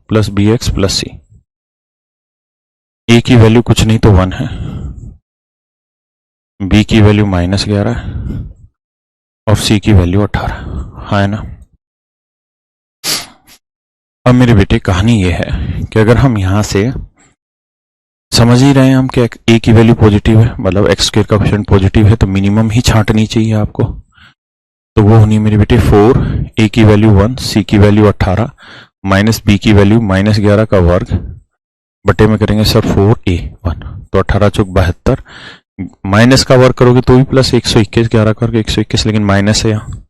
[SPEAKER 2] plus b x plus c. A की वैल्यू कुछ नहीं तो 1 है, बी की वैल्यू -11 है, और सी की वैल्यू 18 है ना। अब मेरे बेटे कहानी ये है कि अगर हम यहां से समझ ही रहे हैं हम कि ए की वैल्यू पॉजिटिव है, मतलब एक्स स्क्वायर का कोएफिशिएंट पॉजिटिव है, तो मिनिमम ही छांटनी चाहिए आपको। तो वो होनी मेरे बेटे 4, ए की वैल्यू 1, सी की वैल्यू 18, माइनस बी की वैल्यू -11 का वर्ग, बटे में करेंगे सर 4a1, तो 18 चौक 72, माइनस का वर्ग करोगे तो भी प्लस 121, 11 करके 121, लेकिन माइनस है यहाँ,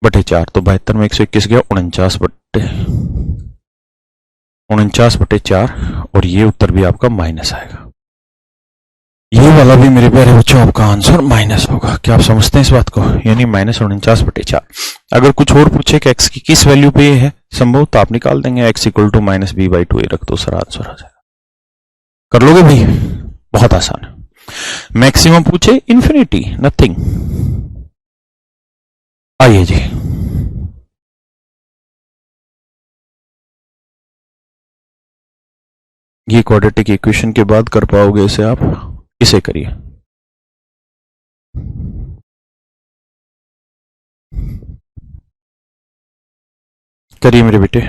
[SPEAKER 2] बटे 4, तो 72 में 121 गया 49/4, और ये उत्तर भी आपका माइनस आएगा। ये वाला भी मेरे प्यारे बच्चों आपका आंसर माइनस होगा। क्या आप समझते हैं इस बात को? यानी -49/4। अगर कुछ और पूछे कि एक्स की किस वैल्यू पे ये है संभव, तो आप निकाल देंगे x इक्वल टू -b/2 रख दो, सर आंसर आ जाएगा। कर लोगे भाई? बहुत आसान है। मैक्सिमम पूछे इन्फिनिटी, नथिंग। आइए जी, ये क्वाड्रेटिक इक्वेशन के बाद कर पाओगे इसे आप, इसे करिए। करिए मेरे बेटे।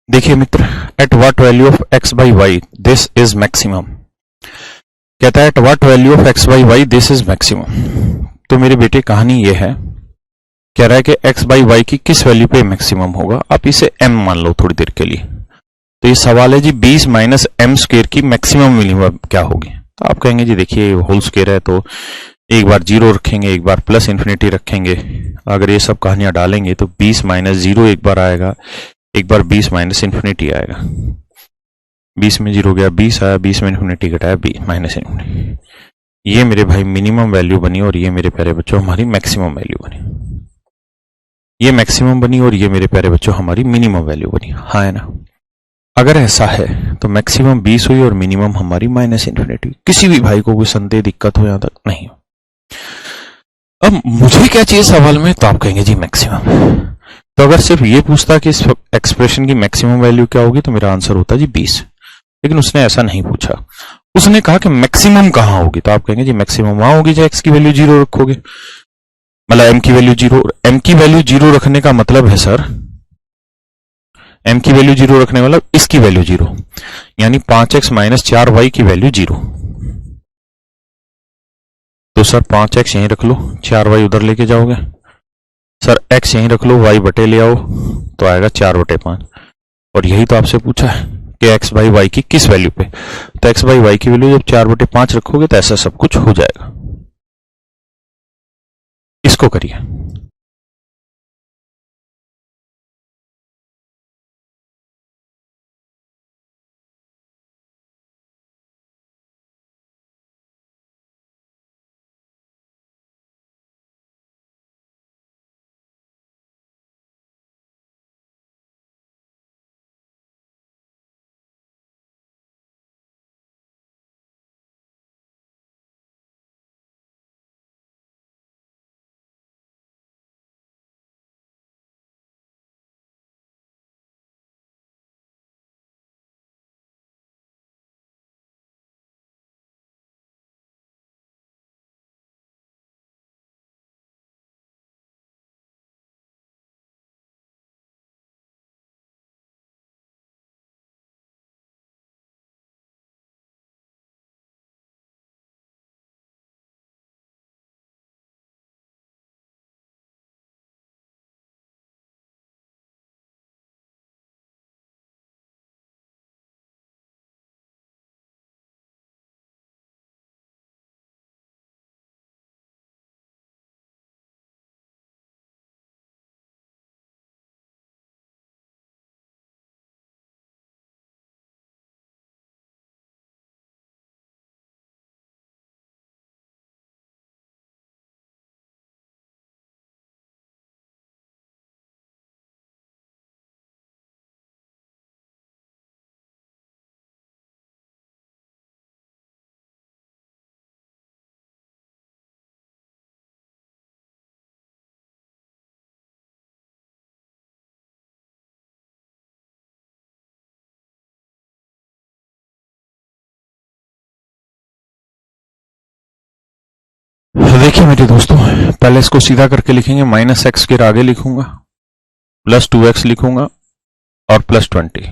[SPEAKER 2] देखिए मित्र, at what value of x by y this is maximum. कहता है at what value of x by y this is maximum. तो मेरे बेटे कहानी ये है, कह रहा है कि x बाई वाई की किस वैल्यू पे मैक्सिमम होगा। आप इसे m मान लो थोड़ी देर के लिए। तो ये सवाल है जी 20 माइनस एम स्क्वेयर की मैक्सिमम वैल्यू क्या होगी। तो आप कहेंगे जी देखिए होल स्क्वेयर है तो एक बार जीरो रखेंगे, एक बार प्लस इन्फिनिटी रखेंगे। अगर ये सब कहानियां डालेंगे तो 20 माइनस जीरो एक बार आएगा, एक बार 20 माइनस इन्फिनिटी आएगा। 20 में जीरो गया 20 आया, 20 में इन्फिनिटी घटाया 20 माइनस इन्फिनिटी। ये मेरे भाई मिनिमम वैल्यू बनी और ये मेरे प्यारे बच्चों हमारी मैक्सिमम वैल्यू बनी। ये मैक्सिमम बनी और ये मेरे प्यारे बच्चों हमारी मिनिमम वैल्यू बनी। हाँ है ना। अगर ऐसा है तो मैक्सिमम 20 हुई और मिनिमम हमारी माइनस इन्फिनिटी। किसी भी भाई को कोई संदेह दिक्कत हो यहां तक नहीं। अब मुझे क्या चाहिए सवाल में, तो आप कहेंगे जी मैक्सिमम। तो अगर सिर्फ ये पूछता कि इस एक्सप्रेशन की मैक्सिमम वैल्यू क्या होगी तो मेरा आंसर होता जी 20। लेकिन उसने ऐसा नहीं पूछा, उसने कहा कि मैक्सिमम कहां होगी। तो आप कहेंगे जी मैक्सिमम वहां होगी जब एक्स की वैल्यू जीरो रखोगे, मतलब एम की वैल्यू जीरो। एम की वैल्यू जीरो रखने का मतलब है सर, एम की वैल्यू जीरो रखने वाला इसकी वैल्यू जीरो, यानी 5x माइनस 4y की वैल्यू जीरो। तो सर 5x यहीं रख लो, 4y उधर लेके जाओगे। सर x यहीं रख लो, y बटे ले आओ तो आएगा 4/5। और यही तो आपसे पूछा है कि x बाई वाई की किस वैल्यू पे। तो x बाई वाई की वैल्यू जब 4/5 रखोगे तो ऐसा सब कुछ हो जाएगा। इसको करिए। देखिए मेरे दोस्तों, पहले इसको सीधा करके लिखेंगे। माइनस एक्स के आगे लिखूंगा, प्लस 2x लिखूंगा और प्लस 20।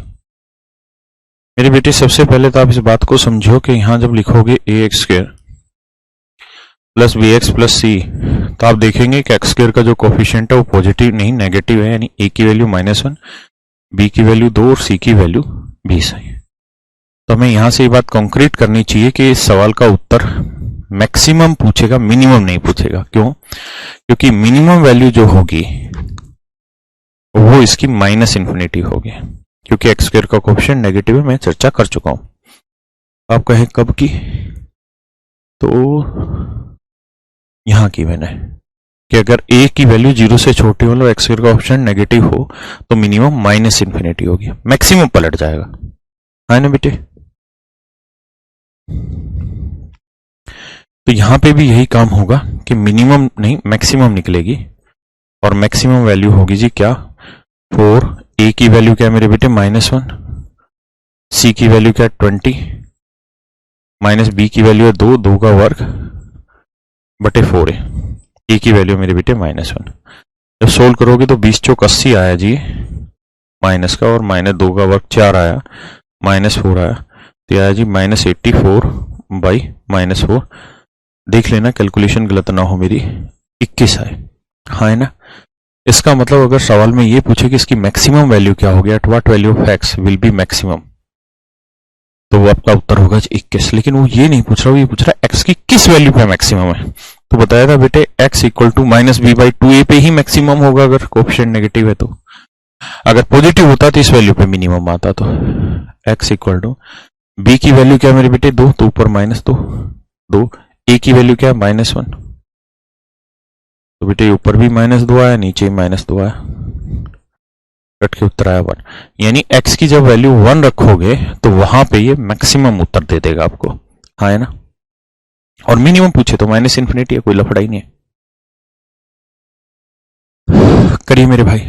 [SPEAKER 2] मेरे बेटे सबसे पहले तो आप इस बात को समझो कि यहां जब लिखोगे a x square plus b x plus c, तो आप देखेंगे कि एक्स स्क्वायर का जो कोफिशिएंट है वो पॉजिटिव नहीं नेगेटिव है, यानी ए की वैल्यू -1, बी की वैल्यू 2 और सी की वैल्यू 20 है। तो हमें यहां से ये बात कॉन्क्रीट करनी चाहिए कि इस सवाल का उत्तर मैक्सिमम पूछेगा, मिनिमम नहीं पूछेगा। क्यों? क्योंकि मिनिमम वैल्यू जो होगी वो इसकी -∞ होगी, क्योंकि एक्स स्क्वायर का कोफिशिएंट नेगेटिव है, मैं चर्चा कर चुका हूं। आप कहें कब की? तो यहां की मैंने, कि अगर a की वैल्यू 0 से छोटी हो, एक्स स्क्वायर का ऑप्शन नेगेटिव हो, तो मिनिमम -∞ होगी, मैक्सिमम पलट जाएगा, है ना बेटे? तो यहां पे भी यही काम होगा कि मिनिमम नहीं मैक्सिमम निकलेगी, और मैक्सिमम वैल्यू होगी जी क्या? 4, a की वैल्यू क्या है मेरे बेटे? -1, c की वैल्यू क्या है? 20, माइनस b की वैल्यू है 2, 2 का वर्ग बटे 4 है, a की वैल्यू मेरे बेटे -1। जब सोल्व करोगे तो 20 चौक 80 आया जी माइनस का, और -2 का वर्ग 4 आया, -4 आया, तो आया जी -84 बाई -4। देख लेना कैलकुलेशन गलत ना हो मेरी, 21 आए, हाँ है ना? इसका मतलब अगर सवाल में ये पूछे कि इसकी मैक्सिमम वैल्यू क्या होगी, eight what value of x will be maximum, तो वो आपका उत्तर होगा 21। लेकिन वो ये नहीं पूछ रहा, वो ये पूछ रहा है एक्स की किस वैल्यू पे मैक्सिमम है। तो बताया था बेटे x इक्वल टू -b/2a पे ही मैक्सिमम होगा अगर कोएफिशिएंट नेगेटिव है। तो अगर पॉजिटिव होता तो इस वैल्यू पे मिनिमम आता। तो x इक्वल टू b की वैल्यू क्या मेरे बेटे? 2, तो ऊपर -2, 2, a की वैल्यू क्या है? -1, तो बेटे ऊपर भी -2 आया, नीचे -2 आया, कट के उत्तर आया 1। यानी x की जब वैल्यू 1 रखोगे तो वहां पे ये मैक्सिमम उत्तर दे देगा आपको, हाँ है ना? और मिनिमम पूछे तो -∞ है, कोई लफड़ा ही नहीं है। करिए मेरे भाई।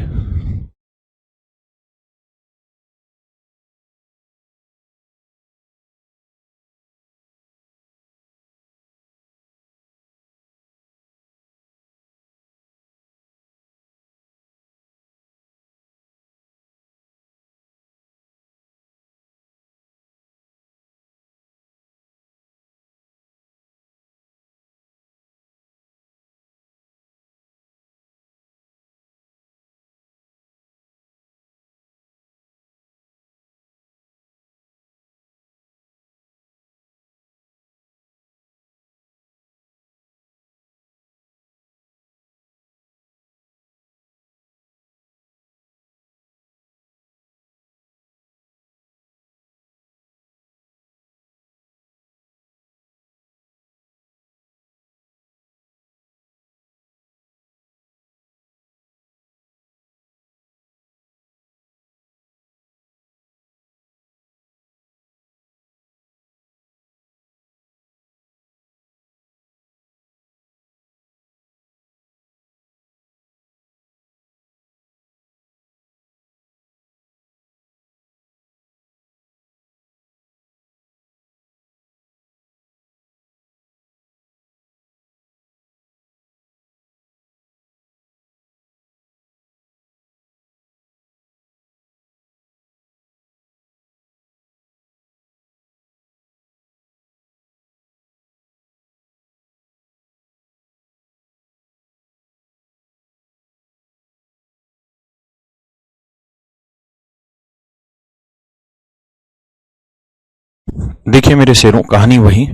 [SPEAKER 2] देखिए मेरे शेरों, कहानी वही,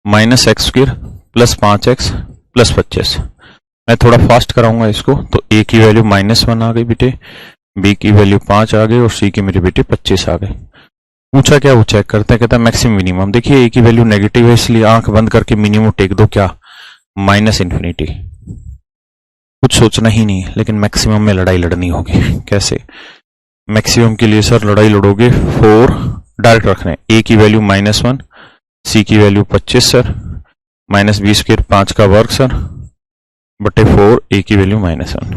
[SPEAKER 2] -x² प्लस 5x प्लस 25। मैं थोड़ा फास्ट कराऊंगा इसको। तो a की वैल्यू -1 आ गई बेटे, b की वैल्यू 5 आ गई, और c की मेरे बेटे 25 आ गए। पूछा क्या? वो चेक करते हैं, कहता है मैक्सिमम मिनिमम। देखिए a की वैल्यू नेगेटिव है, इसलिए आंख बंद करके मिनिमम टेक दो, क्या? -∞। कुछ सोचना ही नहीं, लेकिन मैक्सिमम में लड़ाई लड़नी होगी। कैसे? मैक्सिमम के लिए सर लड़ाई लड़ोगे, 4 डायरेक्ट रखना है, a की वैल्यू -1, c की वैल्यू 25 सर, -b² 5 का वर्ग सर, बटे 4, a की वैल्यू -1।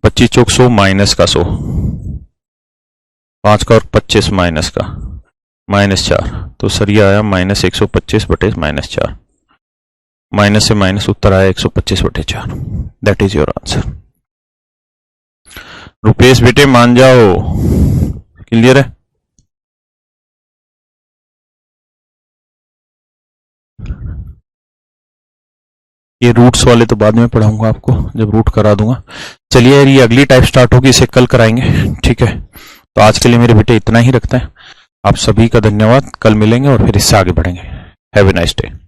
[SPEAKER 2] 25 चौक 100, माइनस का 100, 5 का और 25 माइनस का, -4। तो सर ये आया -125 बटे -4, माइनस से माइनस उत्तर आया 125 बटे 4। That is your answer. Rupesh बेटे मान जाओ, क्लियर है? ये रूट्स वाले तो बाद में पढ़ाऊंगा आपको, जब रूट करा दूंगा। चलिए यार, ये अगली टाइप स्टार्ट होगी, इसे कल कराएंगे, ठीक है। तो आज के लिए मेरे बेटे इतना ही रखते हैं। आप सभी का धन्यवाद, कल मिलेंगे और फिर इससे आगे बढ़ेंगे। Have a nice day.